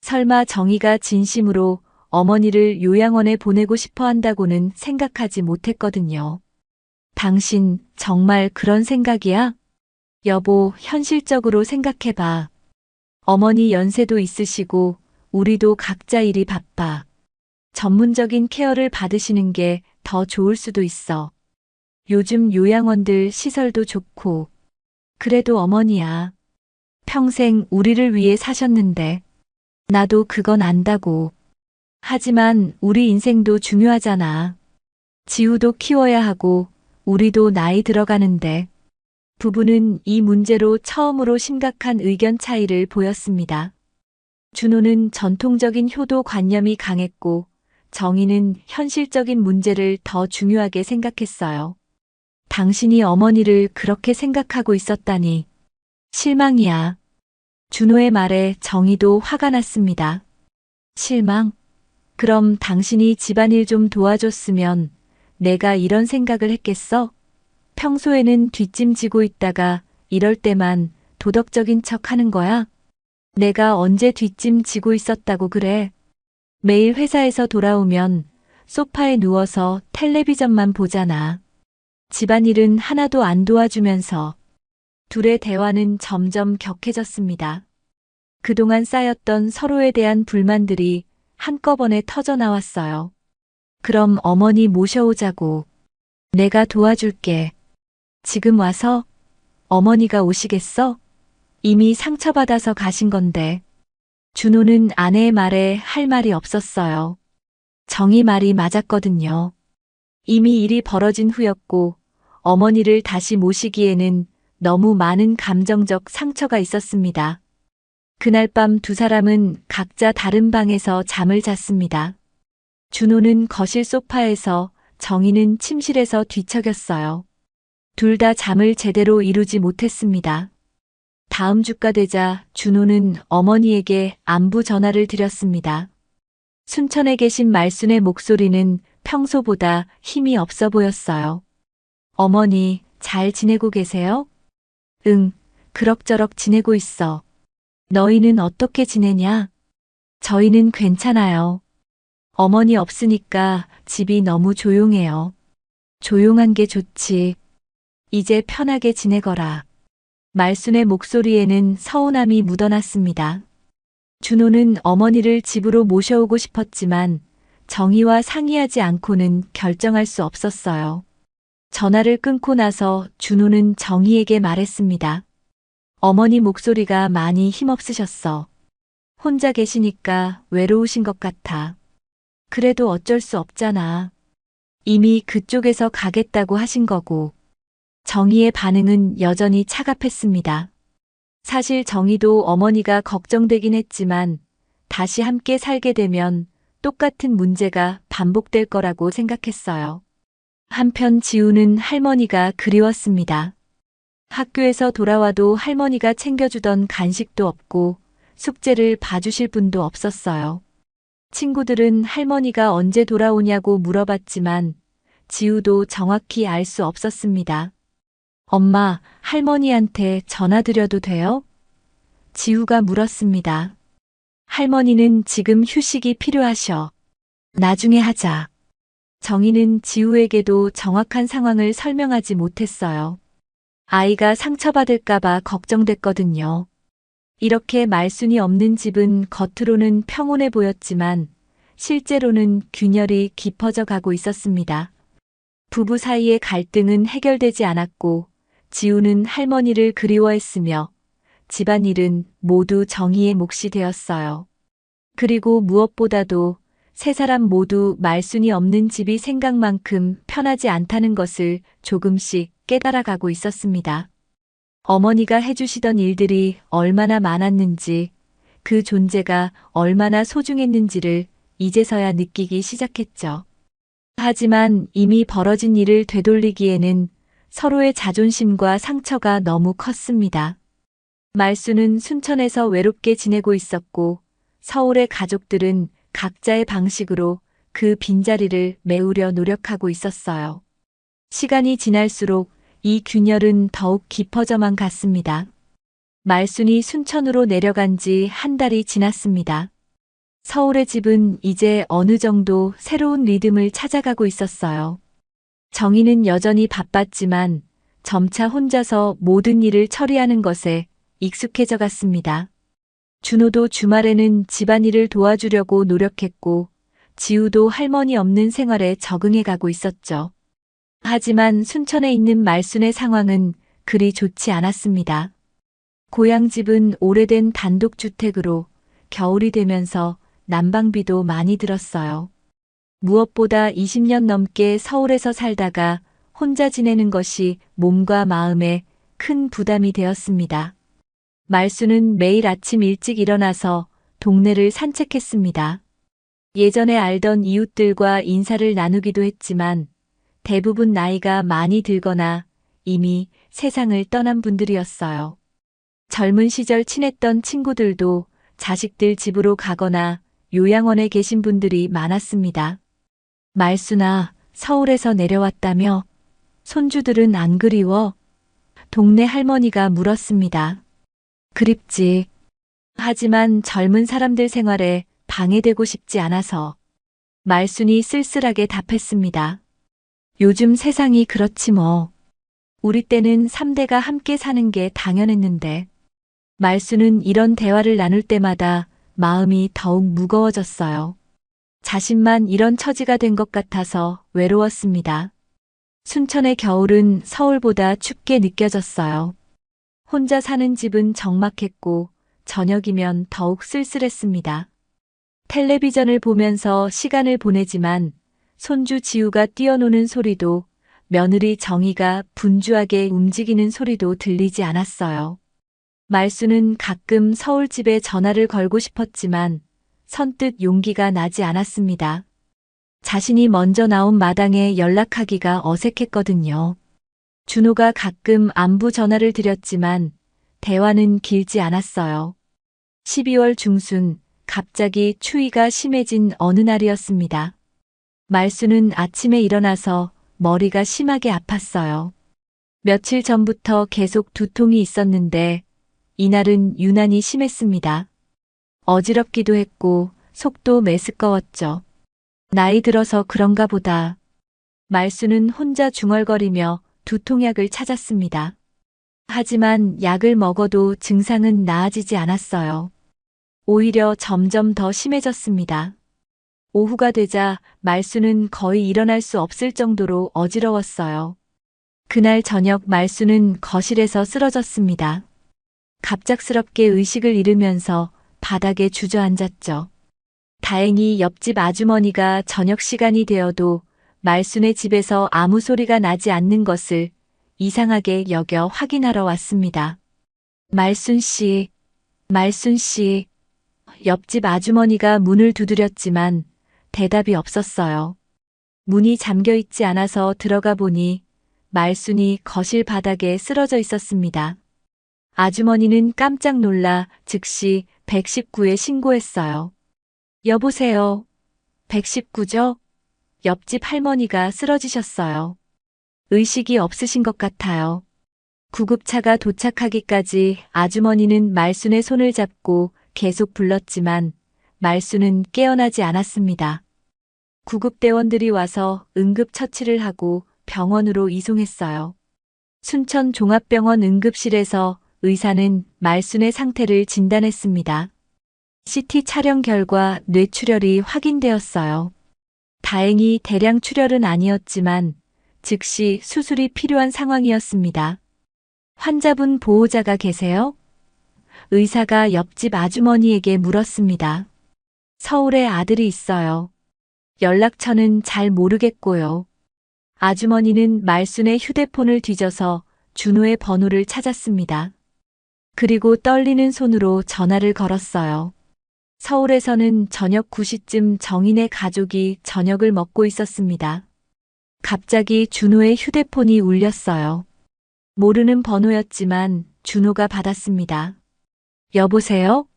설마 정희가 진심으로 어머니를 요양원에 보내고 싶어 한다고는 생각하지 못했거든요. 당신 정말 그런 생각이야? 여보, 현실적으로 생각해봐. 어머니 연세도 있으시고 우리도 각자 일이 바빠. 전문적인 케어를 받으시는 게 더 좋을 수도 있어. 요즘 요양원들 시설도 좋고. 그래도 어머니야. 평생 우리를 위해 사셨는데. 나도 그건 안다고. 하지만 우리 인생도 중요하잖아. 지우도 키워야 하고 우리도 나이 들어가는데. 부부는 이 문제로 처음으로 심각한 의견 차이를 보였습니다. 준호는 전통적인 효도 관념이 강했고 정희는 현실적인 문제를 더 중요하게 생각했어요. 당신이 어머니를 그렇게 생각하고 있었다니. 실망이야. 준호의 말에 정희도 화가 났습니다. 실망? 그럼 당신이 집안일 좀 도와줬으면 내가 이런 생각을 했겠어? 평소에는 뒷짐지고 있다가 이럴 때만 도덕적인 척 하는 거야? 내가 언제 뒷짐지고 있었다고 그래? 매일 회사에서 돌아오면 소파에 누워서 텔레비전만 보잖아. 집안일은 하나도 안 도와주면서. 둘의 대화는 점점 격해졌습니다. 그동안 쌓였던 서로에 대한 불만들이 한꺼번에 터져 나왔어요. 그럼 어머니 모셔오자고. 내가 도와줄게. 지금 와서? 어머니가 오시겠어? 이미 상처받아서 가신 건데. 준호는 아내의 말에 할 말이 없었어요. 정희 말이 맞았거든요. 이미 일이 벌어진 후였고 어머니를 다시 모시기에는 너무 많은 감정적 상처가 있었습니다. 그날 밤 두 사람은 각자 다른 방에서 잠을 잤습니다. 준호는 거실 소파에서 정희는 침실에서 뒤척였어요. 둘 다 잠을 제대로 이루지 못했습니다. 다음 주가 되자 준호는 어머니에게 안부 전화를 드렸습니다. 순천에 계신 말순의 목소리는 평소보다 힘이 없어 보였어요. 어머니, 잘 지내고 계세요? 응, 그럭저럭 지내고 있어. 너희는 어떻게 지내냐? 저희는 괜찮아요. 어머니 없으니까 집이 너무 조용해요. 조용한 게 좋지. 이제 편하게 지내거라. 말순의 목소리에는 서운함이 묻어났습니다. 준호는 어머니를 집으로 모셔오고 싶었지만 정희와 상의하지 않고는 결정할 수 없었어요. 전화를 끊고 나서 준호는 정희에게 말했습니다. 어머니 목소리가 많이 힘없으셨어. 혼자 계시니까 외로우신 것 같아. 그래도 어쩔 수 없잖아. 이미 그쪽에서 가겠다고 하신 거고. 정희의 반응은 여전히 차갑했습니다. 사실 정희도 어머니가 걱정되긴 했지만 다시 함께 살게 되면 똑같은 문제가 반복될 거라고 생각했어요. 한편 지우는 할머니가 그리웠습니다. 학교에서 돌아와도 할머니가 챙겨주던 간식도 없고 숙제를 봐주실 분도 없었어요. 친구들은 할머니가 언제 돌아오냐고 물어봤지만 지우도 정확히 알 수 없었습니다. 엄마, 할머니한테 전화드려도 돼요? 지우가 물었습니다. 할머니는 지금 휴식이 필요하셔. 나중에 하자. 정희는 지우에게도 정확한 상황을 설명하지 못했어요. 아이가 상처받을까봐 걱정됐거든요. 이렇게 말순이 없는 집은 겉으로는 평온해 보였지만 실제로는 균열이 깊어져 가고 있었습니다. 부부 사이의 갈등은 해결되지 않았고 지우는 할머니를 그리워했으며 집안일은 모두 정희의 몫이 되었어요. 그리고 무엇보다도 세 사람 모두 말순이 없는 집이 생각만큼 편하지 않다는 것을 조금씩 깨달아가고 있었습니다. 어머니가 해주시던 일들이 얼마나 많았는지, 그 존재가 얼마나 소중했는지를 이제서야 느끼기 시작했죠. 하지만 이미 벌어진 일을 되돌리기에는 서로의 자존심과 상처가 너무 컸습니다. 말순은 순천에서 외롭게 지내고 있었고 서울의 가족들은 각자의 방식으로 그 빈자리를 메우려 노력하고 있었어요. 시간이 지날수록 이 균열은 더욱 깊어져만 갔습니다. 말순이 순천으로 내려간 지 한 달이 지났습니다. 서울의 집은 이제 어느 정도 새로운 리듬을 찾아가고 있었어요. 정희는 여전히 바빴지만 점차 혼자서 모든 일을 처리하는 것에 익숙해져 갔습니다. 준호도 주말에는 집안일을 도와주려고 노력했고 지우도 할머니 없는 생활에 적응해 가고 있었죠. 하지만 순천에 있는 말순의 상황은 그리 좋지 않았습니다. 고향집은 오래된 단독주택으로 겨울이 되면서 난방비도 많이 들었어요. 무엇보다 20년 넘게 서울에서 살다가 혼자 지내는 것이 몸과 마음에 큰 부담이 되었습니다. 말순은 매일 아침 일찍 일어나서 동네를 산책했습니다. 예전에 알던 이웃들과 인사를 나누기도 했지만 대부분 나이가 많이 들거나 이미 세상을 떠난 분들이었어요. 젊은 시절 친했던 친구들도 자식들 집으로 가거나 요양원에 계신 분들이 많았습니다. 말순아, 서울에서 내려왔다며? 손주들은 안 그리워? 동네 할머니가 물었습니다. 그립지. 하지만 젊은 사람들 생활에 방해되고 싶지 않아서. 말순이 쓸쓸하게 답했습니다. 요즘 세상이 그렇지 뭐. 우리 때는 3대가 함께 사는 게 당연했는데. 말순은 이런 대화를 나눌 때마다 마음이 더욱 무거워졌어요. 자신만 이런 처지가 된 것 같아서 외로웠습니다. 순천의 겨울은 서울보다 춥게 느껴졌어요. 혼자 사는 집은 적막했고 저녁이면 더욱 쓸쓸했습니다. 텔레비전을 보면서 시간을 보내지만 손주 지우가 뛰어노는 소리도 며느리 정희가 분주하게 움직이는 소리도 들리지 않았어요. 말순은 가끔 서울집에 전화를 걸고 싶었지만 선뜻 용기가 나지 않았습니다. 자신이 먼저 나온 마당에 연락하기가 어색했거든요. 준호가 가끔 안부 전화를 드렸지만 대화는 길지 않았어요. 12월 중순 갑자기 추위가 심해진 어느 날이었습니다. 말순은 아침에 일어나서 머리가 심하게 아팠어요. 며칠 전부터 계속 두통이 있었는데 이날은 유난히 심했습니다. 어지럽기도 했고 속도 메스꺼웠죠. 나이 들어서 그런가 보다. 말수는 혼자 중얼거리며 두통약을 찾았습니다. 하지만 약을 먹어도 증상은 나아지지 않았어요. 오히려 점점 더 심해졌습니다. 오후가 되자 말수는 거의 일어날 수 없을 정도로 어지러웠어요. 그날 저녁 말수는 거실에서 쓰러졌습니다. 갑작스럽게 의식을 잃으면서 바닥에 주저앉았죠. 다행히 옆집 아주머니가 저녁 시간이 되어도 말순의 집에서 아무 소리가 나지 않는 것을 이상하게 여겨 확인하러 왔습니다. 말순 씨, 말순 씨. 옆집 아주머니가 문을 두드렸지만 대답이 없었어요. 문이 잠겨 있지 않아서 들어가 보니 말순이 거실 바닥에 쓰러져 있었습니다. 아주머니는 깜짝 놀라 즉시 119에 신고했어요. 여보세요. 119죠? 옆집 할머니가 쓰러지셨어요. 의식이 없으신 것 같아요. 구급차가 도착하기까지 아주머니는 말순의 손을 잡고 계속 불렀지만 말순은 깨어나지 않았습니다. 구급대원들이 와서 응급처치를 하고 병원으로 이송했어요. 순천 종합병원 응급실에서 의사는 말순의 상태를 진단했습니다. CT 촬영 결과 뇌출혈이 확인되었어요. 다행히 대량 출혈은 아니었지만 즉시 수술이 필요한 상황이었습니다. 환자분 보호자가 계세요? 의사가 옆집 아주머니에게 물었습니다. 서울에 아들이 있어요. 연락처는 잘 모르겠고요. 아주머니는 말순의 휴대폰을 뒤져서 준호의 번호를 찾았습니다. 그리고 떨리는 손으로 전화를 걸었어요. 서울에서는 저녁 9시쯤 정인의 가족이 저녁을 먹고 있었습니다. 갑자기 준호의 휴대폰이 울렸어요. 모르는 번호였지만 준호가 받았습니다. 여보세요?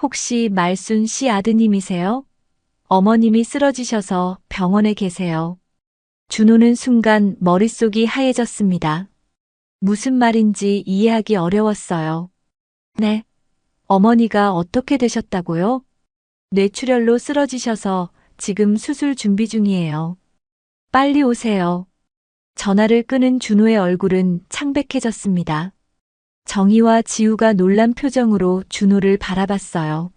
혹시 말순 씨 아드님이세요? 어머님이 쓰러지셔서 병원에 계세요. 준호는 순간 머릿속이 하얘졌습니다. 무슨 말인지 이해하기 어려웠어요. 네. 어머니가 어떻게 되셨다고요? 뇌출혈로 쓰러지셔서 지금 수술 준비 중이에요. 빨리 오세요. 전화를 끊은 준호의 얼굴은 창백해졌습니다. 정희와 지우가 놀란 표정으로 준호를 바라봤어요.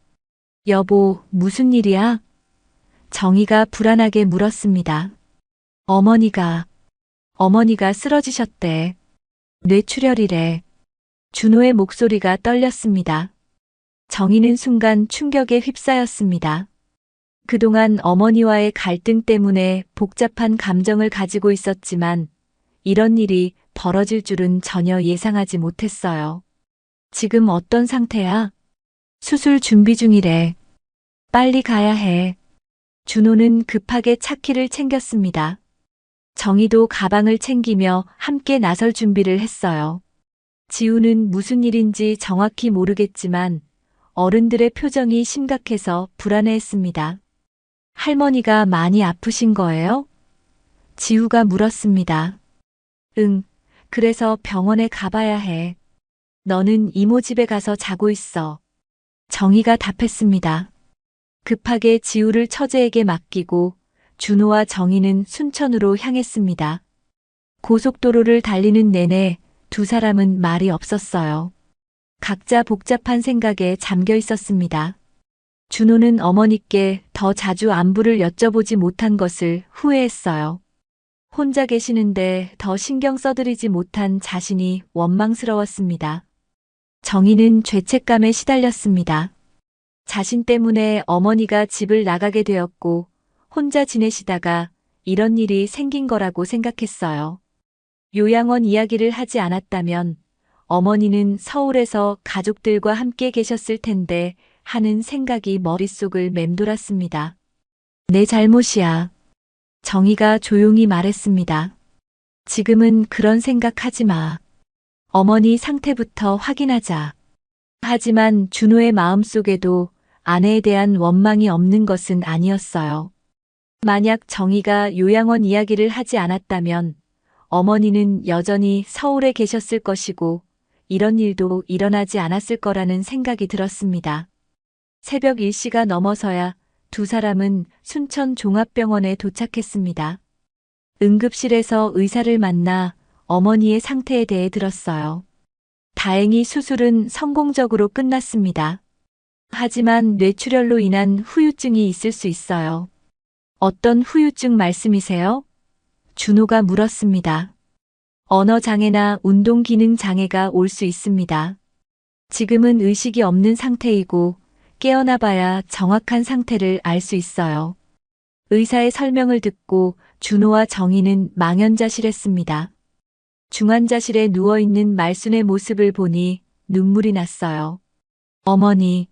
여보, 무슨 일이야? 정희가 불안하게 물었습니다. 어머니가 쓰러지셨대. 뇌출혈이래. 준호의 목소리가 떨렸습니다. 정희는 순간 충격에 휩싸였습니다. 그동안 어머니와의 갈등 때문에 복잡한 감정을 가지고 있었지만 이런 일이 벌어질 줄은 전혀 예상하지 못했어요. 지금 어떤 상태야? 수술 준비 중이래. 빨리 가야 해. 준호는 급하게 차키를 챙겼습니다. 정희도 가방을 챙기며 함께 나설 준비를 했어요. 지우는 무슨 일인지 정확히 모르겠지만 어른들의 표정이 심각해서 불안해했습니다. 할머니가 많이 아프신 거예요? 지우가 물었습니다. 응, 그래서 병원에 가봐야 해. 너는 이모 집에 가서 자고 있어. 정희가 답했습니다. 급하게 지우를 처제에게 맡기고 준호와 정희는 순천으로 향했습니다. 고속도로를 달리는 내내 두 사람은 말이 없었어요. 각자 복잡한 생각에 잠겨 있었습니다. 준호는 어머니께 더 자주 안부를 여쭤보지 못한 것을 후회했어요. 혼자 계시는데 더 신경 써드리지 못한 자신이 원망스러웠습니다. 정희는 죄책감에 시달렸습니다. 자신 때문에 어머니가 집을 나가게 되었고 혼자 지내시다가 이런 일이 생긴 거라고 생각했어요. 요양원 이야기를 하지 않았다면 어머니는 서울에서 가족들과 함께 계셨을 텐데 하는 생각이 머릿속을 맴돌았습니다. 내 잘못이야. 정희가 조용히 말했습니다. 지금은 그런 생각하지 마. 어머니 상태부터 확인하자. 하지만 준호의 마음속에도 아내에 대한 원망이 없는 것은 아니었어요. 만약 정희가 요양원 이야기를 하지 않았다면 어머니는 여전히 서울에 계셨을 것이고 이런 일도 일어나지 않았을 거라는 생각이 들었습니다. 새벽 1시가 넘어서야 두 사람은 순천 종합병원에 도착했습니다. 응급실에서 의사를 만나 어머니의 상태에 대해 들었어요. 다행히 수술은 성공적으로 끝났습니다. 하지만 뇌출혈로 인한 후유증이 있을 수 있어요. 어떤 후유증 말씀이세요? 준호가 물었습니다. 언어장애나 운동기능장애가 올 수 있습니다. 지금은 의식이 없는 상태이고 깨어나 봐야 정확한 상태를 알 수 있어요. 의사의 설명을 듣고 준호와 정희는 망연자실했습니다. 중환자실에 누워있는 말순의 모습을 보니 눈물이 났어요. 어머니.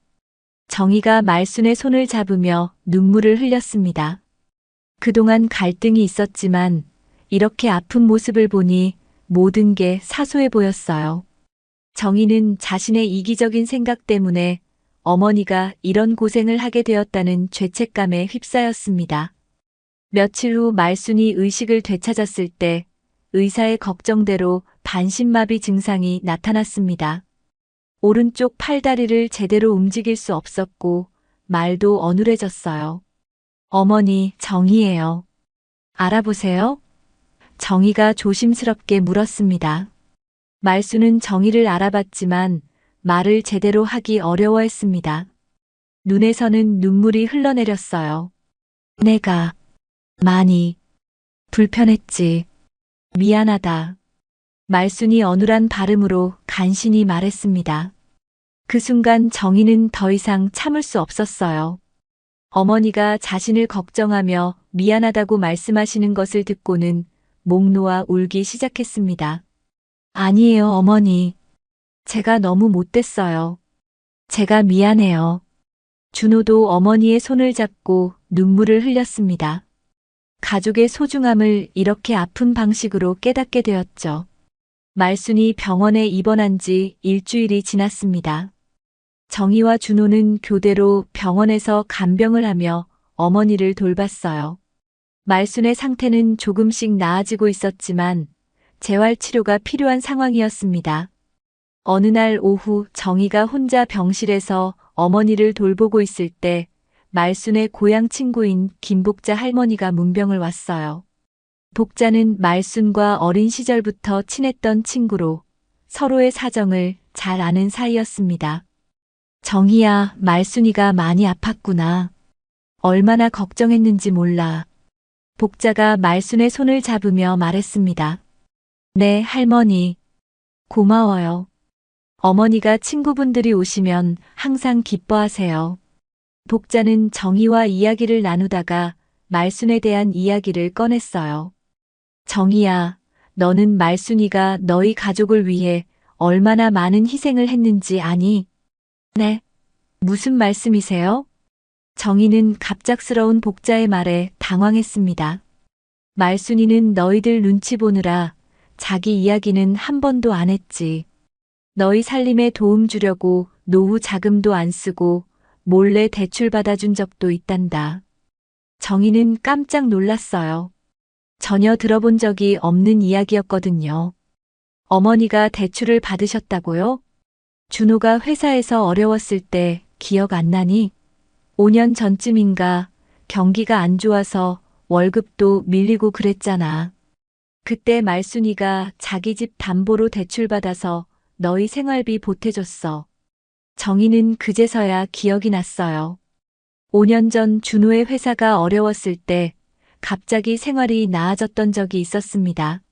정희가 말순의 손을 잡으며 눈물을 흘렸습니다. 그동안 갈등이 있었지만 이렇게 아픈 모습을 보니 모든 게 사소해 보였어요. 정희는 자신의 이기적인 생각 때문에 어머니가 이런 고생을 하게 되었다는 죄책감에 휩싸였습니다. 며칠 후 말순이 의식을 되찾았을 때 의사의 걱정대로 반신마비 증상이 나타났습니다. 오른쪽 팔다리를 제대로 움직일 수 없었고 말도 어눌해졌어요. 어머니, 정희예요. 알아보세요? 정희가 조심스럽게 물었습니다. 말순은 정희를 알아봤지만 말을 제대로 하기 어려워했습니다. 눈에서는 눈물이 흘러내렸어요. 내가 많이 불편했지. 미안하다. 말순이 어눌한 발음으로 간신히 말했습니다. 그 순간 정희는 더 이상 참을 수 없었어요. 어머니가 자신을 걱정하며 미안하다고 말씀하시는 것을 듣고는 목 놓아 울기 시작했습니다. 아니에요, 어머니. 제가 너무 못됐어요. 제가 미안해요. 준호도 어머니의 손을 잡고 눈물을 흘렸습니다. 가족의 소중함을 이렇게 아픈 방식으로 깨닫게 되었죠. 말순이 병원에 입원한 지 일주일이 지났습니다. 정희와 준호는 교대로 병원에서 간병을 하며 어머니를 돌봤어요. 말순의 상태는 조금씩 나아지고 있었지만 재활 치료가 필요한 상황이었습니다. 어느 날 오후 정희가 혼자 병실에서 어머니를 돌보고 있을 때 말순의 고향 친구인 김복자 할머니가 문병을 왔어요. 복자는 말순과 어린 시절부터 친했던 친구로 서로의 사정을 잘 아는 사이였습니다. 정희야, 말순이가 많이 아팠구나. 얼마나 걱정했는지 몰라. 복자가 말순의 손을 잡으며 말했습니다. 네, 할머니. 고마워요. 어머니가 친구분들이 오시면 항상 기뻐하세요. 복자는 정희와 이야기를 나누다가 말순에 대한 이야기를 꺼냈어요. 정희야, 너는 말순이가 너희 가족을 위해 얼마나 많은 희생을 했는지 아니? 네. 무슨 말씀이세요? 정희는 갑작스러운 복자의 말에 당황했습니다. 말순이는 너희들 눈치 보느라 자기 이야기는 한 번도 안 했지. 너희 살림에 도움 주려고 노후 자금도 안 쓰고 몰래 대출 받아준 적도 있단다. 정희는 깜짝 놀랐어요. 전혀 들어본 적이 없는 이야기였거든요. 어머니가 대출을 받으셨다고요? 준호가 회사에서 어려웠을 때 기억 안 나니? 5년 전쯤인가 경기가 안 좋아서 월급도 밀리고 그랬잖아. 그때 말순이가 자기 집 담보로 대출받아서 너희 생활비 보태줬어. 정희는 그제서야 기억이 났어요. 5년 전 준호의 회사가 어려웠을 때 갑자기 생활이 나아졌던 적이 있었습니다.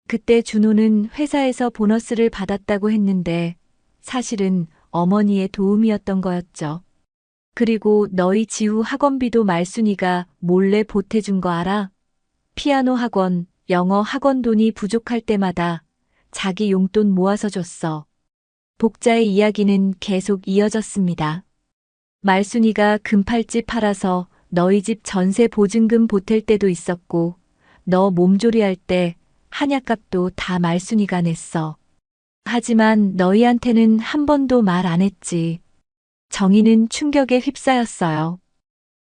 그때 준호는 회사에서 보너스를 받았다고 했는데 사실은 어머니의 도움이었던 거였죠. 그리고 너희 지우 학원비도 말순이가 몰래 보태준 거 알아? 피아노 학원, 영어 학원 돈이 부족할 때마다 자기 용돈 모아서 줬어. 복자의 이야기는 계속 이어졌습니다. 말순이가 금팔찌 팔아서 너희 집 전세 보증금 보탤 때도 있었고 너 몸조리할 때 한약값도 다 말순이가 냈어. 하지만 너희한테는 한 번도 말 안 했지. 정희는 충격에 휩싸였어요.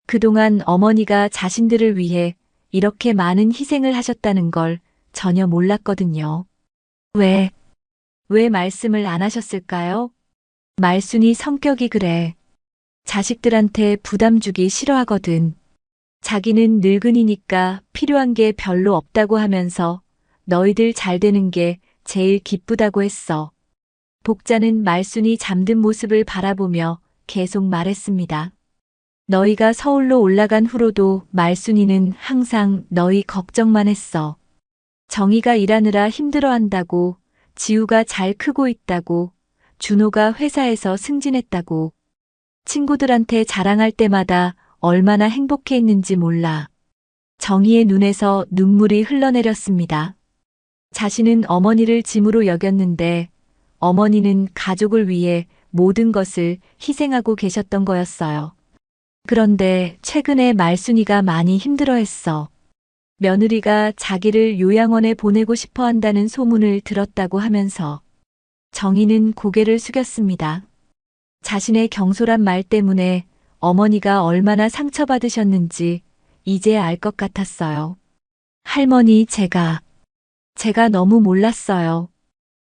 그동안 어머니가 자신들을 위해 이렇게 많은 희생을 하셨다는 걸 전혀 몰랐거든요. 왜 말씀을 안 하셨을까요? 말순이 성격이 그래. 자식들한테 부담 주기 싫어하거든. 자기는 늙은이니까 필요한 게 별로 없다고 하면서 너희들 잘 되는 게 제일 기쁘다고 했어. 복자는 말순이 잠든 모습을 바라보며 계속 말했습니다. 너희가 서울로 올라간 후로도 말순이는 항상 너희 걱정만 했어. 정희가 일하느라 힘들어한다고, 지우가 잘 크고 있다고, 준호가 회사에서 승진했다고, 친구들한테 자랑할 때마다 얼마나 행복해했는지 몰라. 정희의 눈에서 눈물이 흘러내렸습니다. 자신은 어머니를 짐으로 여겼는데 어머니는 가족을 위해 모든 것을 희생하고 계셨던 거였어요. 그런데 최근에 말순이가 많이 힘들어했어. 며느리가 자기를 요양원에 보내고 싶어 한다는 소문을 들었다고 하면서 정희는 고개를 숙였습니다. 자신의 경솔한 말 때문에 어머니가 얼마나 상처받으셨는지 이제 알 것 같았어요. 할머니, 제가 너무 몰랐어요.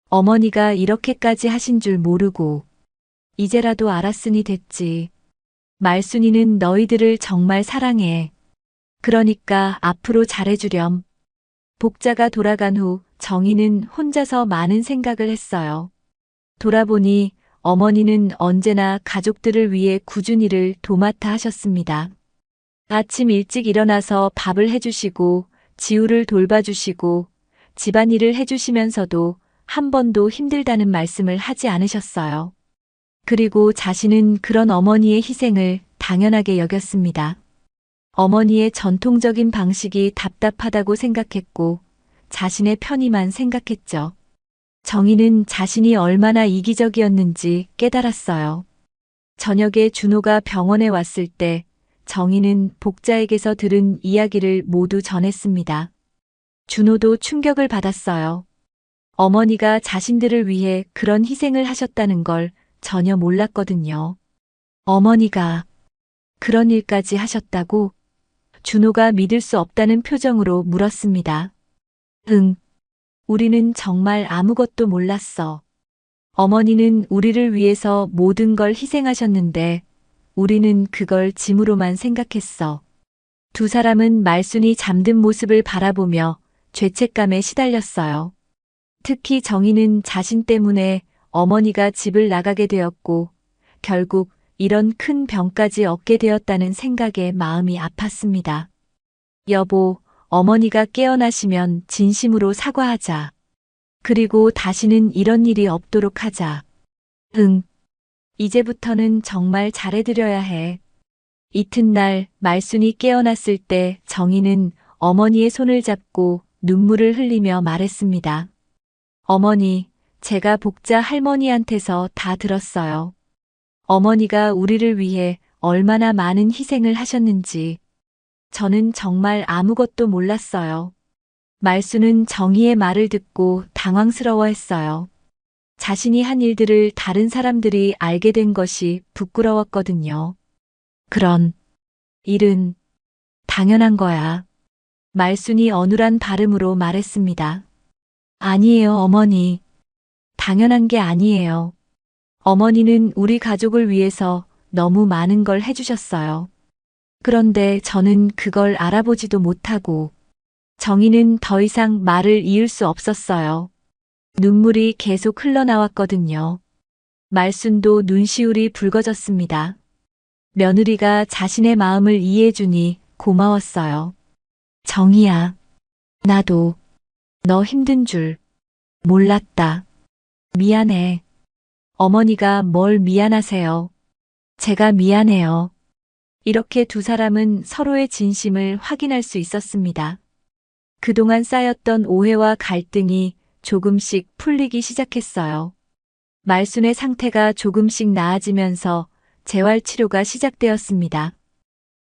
어머니가 이렇게까지 하신 줄 모르고 이제라도 알았으니 됐지. 말순이는 너희들을 정말 사랑해. 그러니까 앞으로 잘해주렴. 복자가 돌아간 후 정희는 혼자서 많은 생각을 했어요. 돌아보니 어머니는 언제나 가족들을 위해 꾸준히를 도맡아 하셨습니다. 아침 일찍 일어나서 밥을 해주시고 지우를 돌봐주시고 집안일을 해주시면서도 한 번도 힘들다는 말씀을 하지 않으셨어요. 그리고 자신은 그런 어머니의 희생을 당연하게 여겼습니다. 어머니의 전통적인 방식이 답답하다고 생각했고 자신의 편의만 생각했죠. 정희는 자신이 얼마나 이기적이었는지 깨달았어요. 저녁에 준호가 병원에 왔을 때 정희는 복자에게서 들은 이야기를 모두 전했습니다. 준호도 충격을 받았어요. 어머니가 자신들을 위해 그런 희생을 하셨다는 걸 전혀 몰랐거든요. 어머니가 그런 일까지 하셨다고? 준호가 믿을 수 없다는 표정으로 물었습니다. 응. 우리는 정말 아무것도 몰랐어. 어머니는 우리를 위해서 모든 걸 희생하셨는데 우리는 그걸 짐으로만 생각했어. 두 사람은 말순이 잠든 모습을 바라보며 죄책감에 시달렸어요. 특히 정희는 자신 때문에 어머니가 집을 나가게 되었고 결국 이런 큰 병까지 얻게 되었다는 생각에 마음이 아팠습니다. 여보, 어머니가 깨어나시면 진심으로 사과하자. 그리고 다시는 이런 일이 없도록 하자. 응. 이제부터는 정말 잘해드려야 해. 이튿날 말순이 깨어났을 때 정희는 어머니의 손을 잡고 눈물을 흘리며 말했습니다. 어머니, 제가 복자 할머니한테서 다 들었어요. 어머니가 우리를 위해 얼마나 많은 희생을 하셨는지. 저는 정말 아무것도 몰랐어요. 말순은 정희의 말을 듣고 당황스러워했어요. 자신이 한 일들을 다른 사람들이 알게 된 것이 부끄러웠거든요. 그런 일은 당연한 거야. 말순이 어눌한 발음으로 말했습니다. 아니에요, 어머니. 당연한 게 아니에요. 어머니는 우리 가족을 위해서 너무 많은 걸 해주셨어요. 그런데 저는 그걸 알아보지도 못하고 정희는 더 이상 말을 이을 수 없었어요. 눈물이 계속 흘러나왔거든요. 말순도 눈시울이 붉어졌습니다. 며느리가 자신의 마음을 이해해주니 고마웠어요. 정희야, 나도 너 힘든 줄 몰랐다. 미안해. 어머니가 뭘 미안하세요. 제가 미안해요. 이렇게 두 사람은 서로의 진심을 확인할 수 있었습니다. 그동안 쌓였던 오해와 갈등이 조금씩 풀리기 시작했어요. 말순의 상태가 조금씩 나아지면서 재활치료가 시작되었습니다.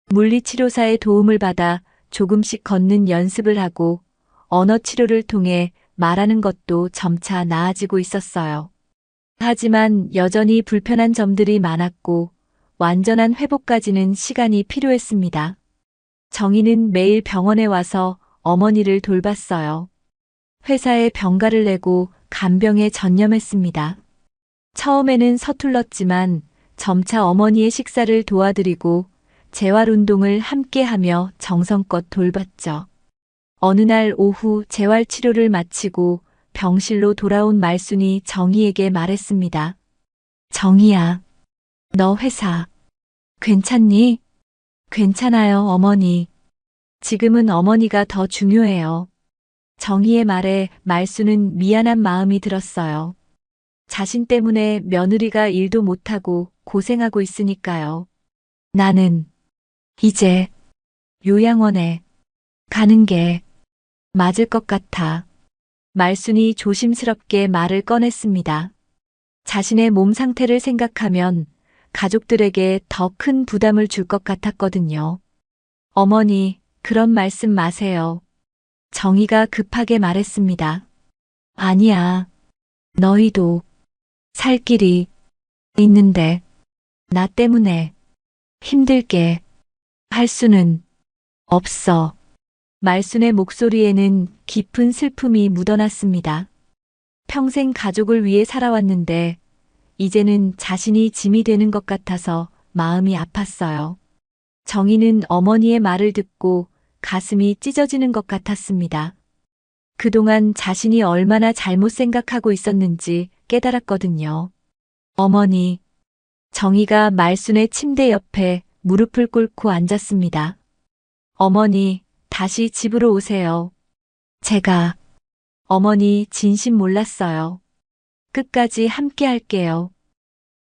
물리치료사의 도움을 받아 조금씩 걷는 연습을 하고 언어치료를 통해 말하는 것도 점차 나아지고 있었어요. 하지만 여전히 불편한 점들이 많았고 완전한 회복까지는 시간이 필요했습니다. 정희는 매일 병원에 와서 어머니를 돌봤어요. 회사에 병가를 내고 간병에 전념했습니다. 처음에는 서툴렀지만 점차 어머니의 식사를 도와드리고 재활운동을 함께하며 정성껏 돌봤죠. 어느 날 오후 재활치료를 마치고 병실로 돌아온 말순이 정희에게 말했습니다. 정희야, 너 회사 괜찮니? 괜찮아요, 어머니. 지금은 어머니가 더 중요해요. 정희의 말에 말순은 미안한 마음이 들었어요. 자신 때문에 며느리가 일도 못하고 고생하고 있으니까요. 나는 이제 요양원에 가는 게 맞을 것 같아. 말순이 조심스럽게 말을 꺼냈습니다. 자신의 몸 상태를 생각하면 가족들에게 더 큰 부담을 줄 것 같았거든요. 어머니, 그런 말씀 마세요. 정희가 급하게 말했습니다. 아니야. 너희도 살 길이 있는데 나 때문에 힘들게 할 수는 없어. 말순의 목소리에는 깊은 슬픔이 묻어났습니다. 평생 가족을 위해 살아왔는데 이제는 자신이 짐이 되는 것 같아서 마음이 아팠어요. 정희는 어머니의 말을 듣고 가슴이 찢어지는 것 같았습니다. 그동안 자신이 얼마나 잘못 생각하고 있었는지 깨달았거든요. 어머니, 정희가 말순의 침대 옆에 무릎을 꿇고 앉았습니다. 어머니, 다시 집으로 오세요. 제가 어머니 진심 몰랐어요. 끝까지 함께 할게요.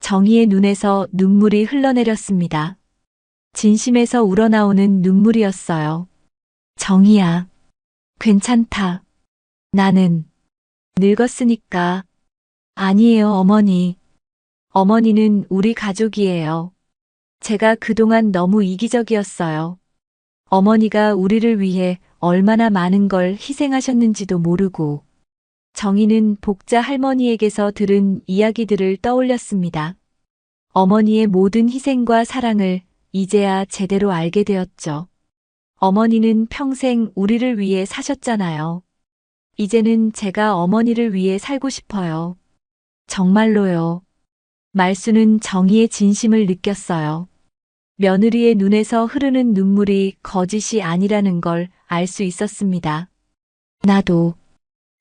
정희의 눈에서 눈물이 흘러내렸습니다. 진심에서 우러나오는 눈물이었어요. 정희야, 괜찮다. 나는 늙었으니까. 아니에요, 어머니. 어머니는 우리 가족이에요. 제가 그동안 너무 이기적이었어요. 어머니가 우리를 위해 얼마나 많은 걸 희생하셨는지도 모르고. 정희는 복자 할머니에게서 들은 이야기들을 떠올렸습니다. 어머니의 모든 희생과 사랑을 이제야 제대로 알게 되었죠. 어머니는 평생 우리를 위해 사셨잖아요. 이제는 제가 어머니를 위해 살고 싶어요. 정말로요. 말순은 정희의 진심을 느꼈어요. 며느리의 눈에서 흐르는 눈물이 거짓이 아니라는 걸 알 수 있었습니다. 나도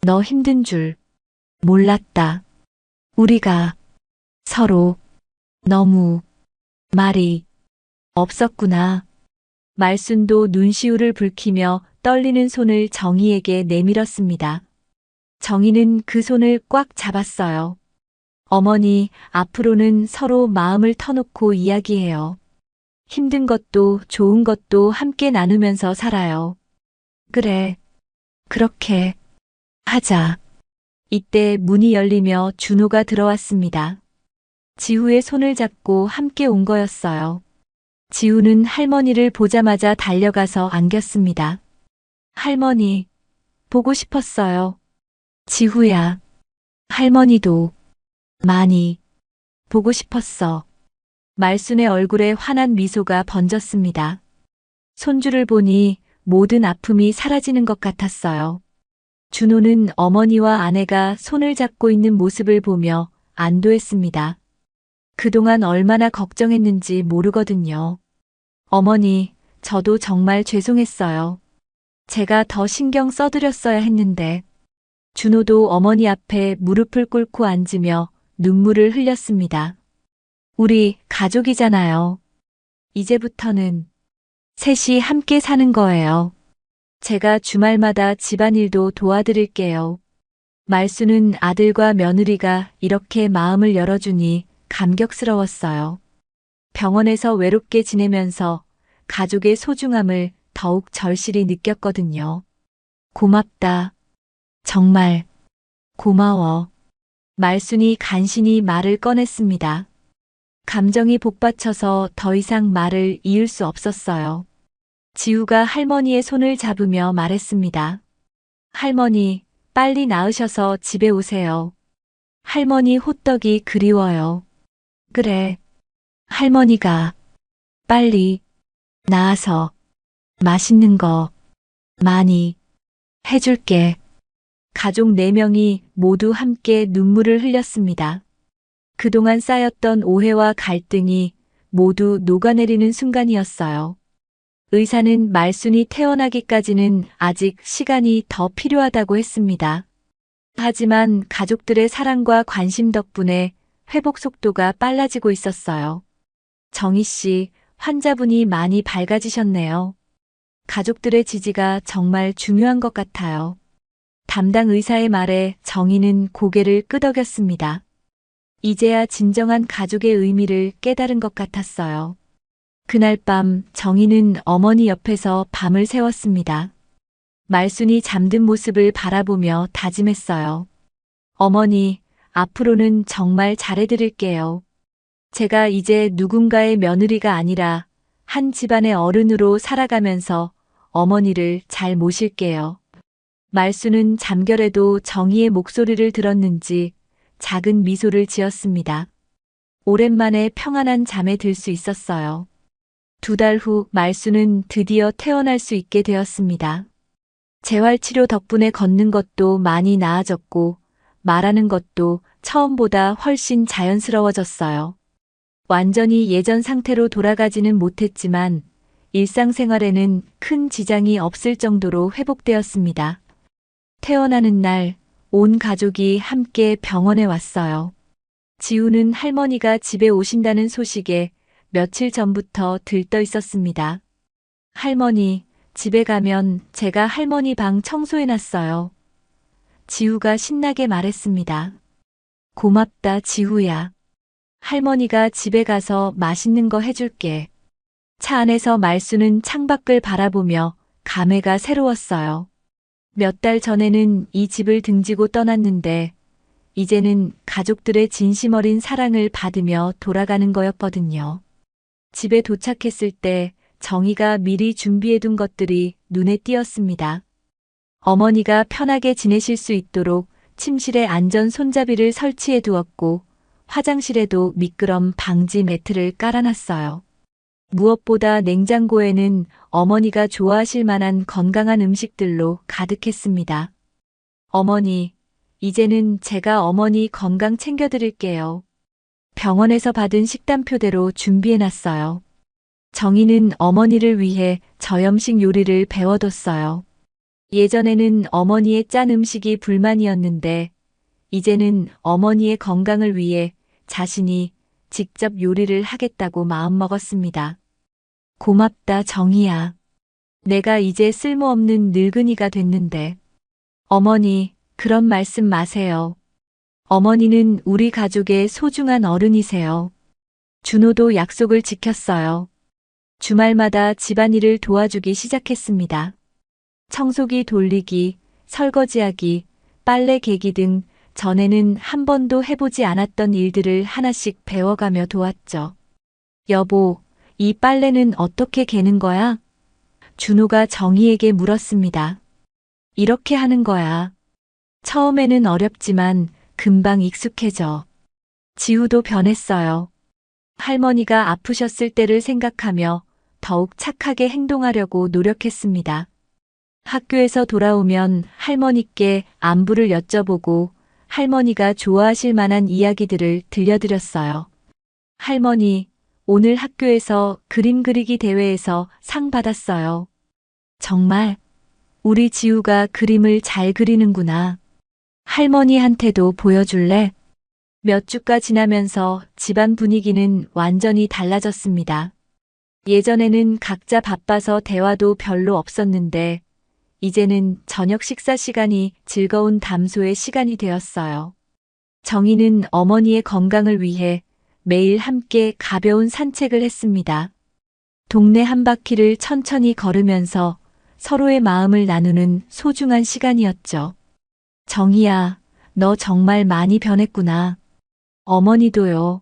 너 힘든 줄 몰랐다. 우리가 서로 너무 말이 없었구나. 말순도 눈시울을 붉히며 떨리는 손을 정희에게 내밀었습니다. 정희는 그 손을 꽉 잡았어요. 어머니, 앞으로는 서로 마음을 터놓고 이야기해요. 힘든 것도 좋은 것도 함께 나누면서 살아요. 그래, 그렇게 하자. 이때 문이 열리며 준호가 들어왔습니다. 지우의 손을 잡고 함께 온 거였어요. 지우는 할머니를 보자마자 달려가서 안겼습니다. 할머니, 보고 싶었어요. 지우야, 할머니도 많이 보고 싶었어. 말순의 얼굴에 환한 미소가 번졌습니다. 손주를 보니 모든 아픔이 사라지는 것 같았어요. 준호는 어머니와 아내가 손을 잡고 있는 모습을 보며 안도했습니다. 그동안 얼마나 걱정했는지 모르거든요. 어머니, 저도 정말 죄송했어요. 제가 더 신경 써드렸어야 했는데. 준호도 어머니 앞에 무릎을 꿇고 앉으며 눈물을 흘렸습니다. 우리 가족이잖아요. 이제부터는 셋이 함께 사는 거예요. 제가 주말마다 집안일도 도와드릴게요. 말순은 아들과 며느리가 이렇게 마음을 열어주니 감격스러웠어요. 병원에서 외롭게 지내면서 가족의 소중함을 더욱 절실히 느꼈거든요. 고맙다. 정말 고마워. 말순이 간신히 말을 꺼냈습니다. 감정이 복받쳐서 더 이상 말을 이을 수 없었어요. 지우가 할머니의 손을 잡으며 말했습니다. 할머니, 빨리 나으셔서 집에 오세요. 할머니 호떡이 그리워요. 그래. 할머니가 빨리 나아서 맛있는 거 많이 해줄게. 가족 4명이 모두 함께 눈물을 흘렸습니다. 그동안 쌓였던 오해와 갈등이 모두 녹아내리는 순간이었어요. 의사는 말순이 태어나기까지는 아직 시간이 더 필요하다고 했습니다. 하지만 가족들의 사랑과 관심 덕분에 회복 속도가 빨라지고 있었어요. 정희 씨, 환자분이 많이 밝아지셨네요. 가족들의 지지가 정말 중요한 것 같아요. 담당 의사의 말에 정희는 고개를 끄덕였습니다. 이제야 진정한 가족의 의미를 깨달은 것 같았어요. 그날 밤 정희는 어머니 옆에서 밤을 새웠습니다. 말순이 잠든 모습을 바라보며 다짐했어요. 어머니, 앞으로는 정말 잘해드릴게요. 제가 이제 누군가의 며느리가 아니라 한 집안의 어른으로 살아가면서 어머니를 잘 모실게요. 말순은 잠결에도 정희의 목소리를 들었는지 작은 미소를 지었습니다. 오랜만에 평안한 잠에 들 수 있었어요. 2달 후 말순은 드디어 태어날 수 있게 되었습니다. 재활치료 덕분에 걷는 것도 많이 나아졌고 말하는 것도 처음보다 훨씬 자연스러워졌어요. 완전히 예전 상태로 돌아가지는 못했지만 일상생활에는 큰 지장이 없을 정도로 회복되었습니다. 태어나는 날 온 가족이 함께 병원에 왔어요. 지우는 할머니가 집에 오신다는 소식에 며칠 전부터 들떠 있었습니다. 할머니, 집에 가면 제가 할머니 방 청소해놨어요. 지우가 신나게 말했습니다. 고맙다, 지우야. 할머니가 집에 가서 맛있는 거 해줄게. 차 안에서 말순은 창밖을 바라보며 감회가 새로웠어요. 몇 달 전에는 이 집을 등지고 떠났는데 이제는 가족들의 진심 어린 사랑을 받으며 돌아가는 거였거든요. 집에 도착했을 때 정희가 미리 준비해둔 것들이 눈에 띄었습니다. 어머니가 편하게 지내실 수 있도록 침실에 안전 손잡이를 설치해 두었고 화장실에도 미끄럼 방지 매트를 깔아놨어요. 무엇보다 냉장고에는 어머니가 좋아하실 만한 건강한 음식들로 가득했습니다. 어머니, 이제는 제가 어머니 건강 챙겨드릴게요. 병원에서 받은 식단표대로 준비해놨어요. 정희는 어머니를 위해 저염식 요리를 배워뒀어요. 예전에는 어머니의 짠 음식이 불만이었는데 이제는 어머니의 건강을 위해 자신이 직접 요리를 하겠다고 마음먹었습니다. 고맙다, 정희야. 내가 이제 쓸모없는 늙은이가 됐는데. 어머니, 그런 말씀 마세요. 어머니는 우리 가족의 소중한 어른이세요. 준호도 약속을 지켰어요. 주말마다 집안일을 도와주기 시작했습니다. 청소기 돌리기, 설거지하기, 빨래 개기 등 전에는 한 번도 해보지 않았던 일들을 하나씩 배워가며 도왔죠. 여보, 이 빨래는 어떻게 개는 거야? 준호가 정희에게 물었습니다. 이렇게 하는 거야. 처음에는 어렵지만 금방 익숙해져. 지우도 변했어요. 할머니가 아프셨을 때를 생각하며 더욱 착하게 행동하려고 노력했습니다. 학교에서 돌아오면 할머니께 안부를 여쭤보고 할머니가 좋아하실 만한 이야기들을 들려드렸어요. 할머니, 오늘 학교에서 그림 그리기 대회에서 상 받았어요. 정말? 우리 지우가 그림을 잘 그리는구나. 할머니한테도 보여줄래? 몇 주가 지나면서 집안 분위기는 완전히 달라졌습니다. 예전에는 각자 바빠서 대화도 별로 없었는데 이제는 저녁 식사 시간이 즐거운 담소의 시간이 되었어요. 정희는 어머니의 건강을 위해 매일 함께 가벼운 산책을 했습니다. 동네 한 바퀴를 천천히 걸으면서 서로의 마음을 나누는 소중한 시간이었죠. 정희야, 너 정말 많이 변했구나. 어머니도요.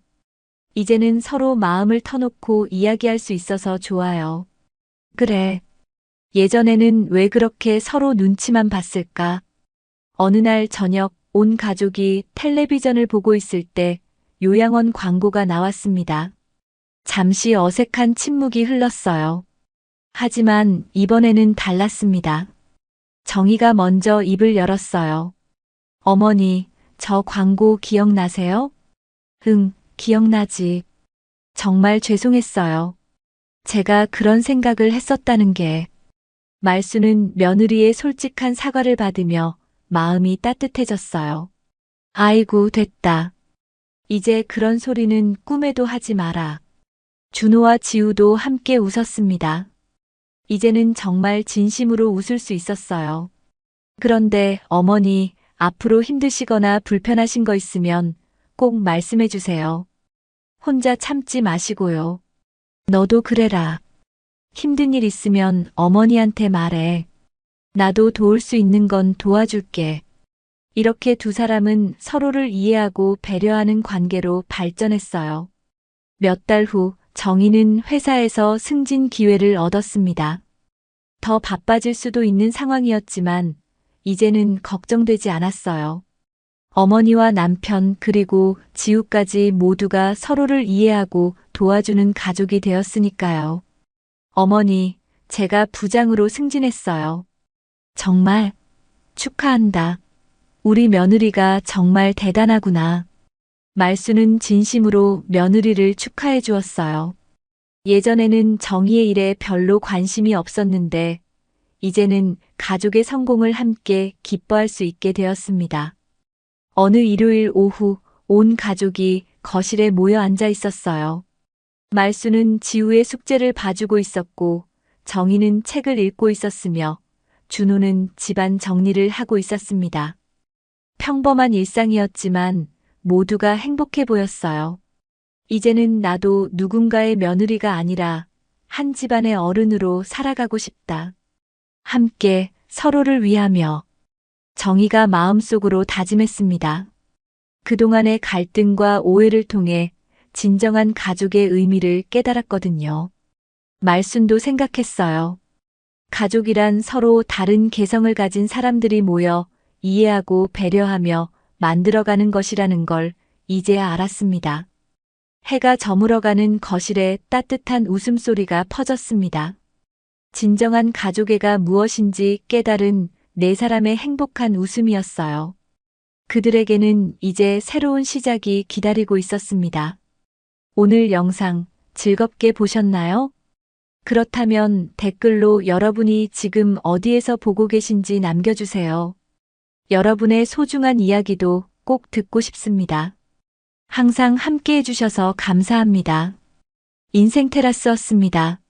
이제는 서로 마음을 터놓고 이야기할 수 있어서 좋아요. 그래. 예전에는 왜 그렇게 서로 눈치만 봤을까? 어느 날 저녁 온 가족이 텔레비전을 보고 있을 때 요양원 광고가 나왔습니다. 잠시 어색한 침묵이 흘렀어요. 하지만 이번에는 달랐습니다. 정희가 먼저 입을 열었어요. 어머니, 저 광고 기억나세요? 응, 기억나지. 정말 죄송했어요. 제가 그런 생각을 했었다는 게. 말수는 며느리의 솔직한 사과를 받으며 마음이 따뜻해졌어요. 아이고, 됐다. 이제 그런 소리는 꿈에도 하지 마라. 준호와 지우도 함께 웃었습니다. 이제는 정말 진심으로 웃을 수 있었어요. 그런데 어머니, 앞으로 힘드시거나 불편하신 거 있으면 꼭 말씀해 주세요. 혼자 참지 마시고요. 너도 그래라. 힘든 일 있으면 어머니한테 말해. 나도 도울 수 있는 건 도와줄게. 이렇게 두 사람은 서로를 이해하고 배려하는 관계로 발전했어요. 몇 달 후 정희는 회사에서 승진 기회를 얻었습니다. 더 바빠질 수도 있는 상황이었지만 이제는 걱정되지 않았어요. 어머니와 남편 그리고 지우까지 모두가 서로를 이해하고 도와주는 가족이 되었으니까요. 어머니, 제가 부장으로 승진했어요. 정말 축하한다. 우리 며느리가 정말 대단하구나. 말수는 진심으로 며느리를 축하해 주었어요. 예전에는 정희의 일에 별로 관심이 없었는데 이제는 가족의 성공을 함께 기뻐할 수 있게 되었습니다. 어느 일요일 오후 온 가족이 거실에 모여 앉아 있었어요. 말수는 지우의 숙제를 봐주고 있었고 정희는 책을 읽고 있었으며 준호는 집안 정리를 하고 있었습니다. 평범한 일상이었지만 모두가 행복해 보였어요. 이제는 나도 누군가의 며느리가 아니라 한 집안의 어른으로 살아가고 싶다. 함께 서로를 위하며 정희가 마음속으로 다짐했습니다. 그동안의 갈등과 오해를 통해 진정한 가족의 의미를 깨달았거든요. 말순도 생각했어요. 가족이란 서로 다른 개성을 가진 사람들이 모여 이해하고 배려하며 만들어가는 것이라는 걸 이제야 알았습니다. 해가 저물어가는 거실에 따뜻한 웃음소리가 퍼졌습니다. 진정한 가족애가 무엇인지 깨달은 네 사람의 행복한 웃음이었어요. 그들에게는 이제 새로운 시작이 기다리고 있었습니다. 오늘 영상 즐겁게 보셨나요? 그렇다면 댓글로 여러분이 지금 어디에서 보고 계신지 남겨주세요. 여러분의 소중한 이야기도 꼭 듣고 싶습니다. 항상 함께 해주셔서 감사합니다. 인생테라스였습니다.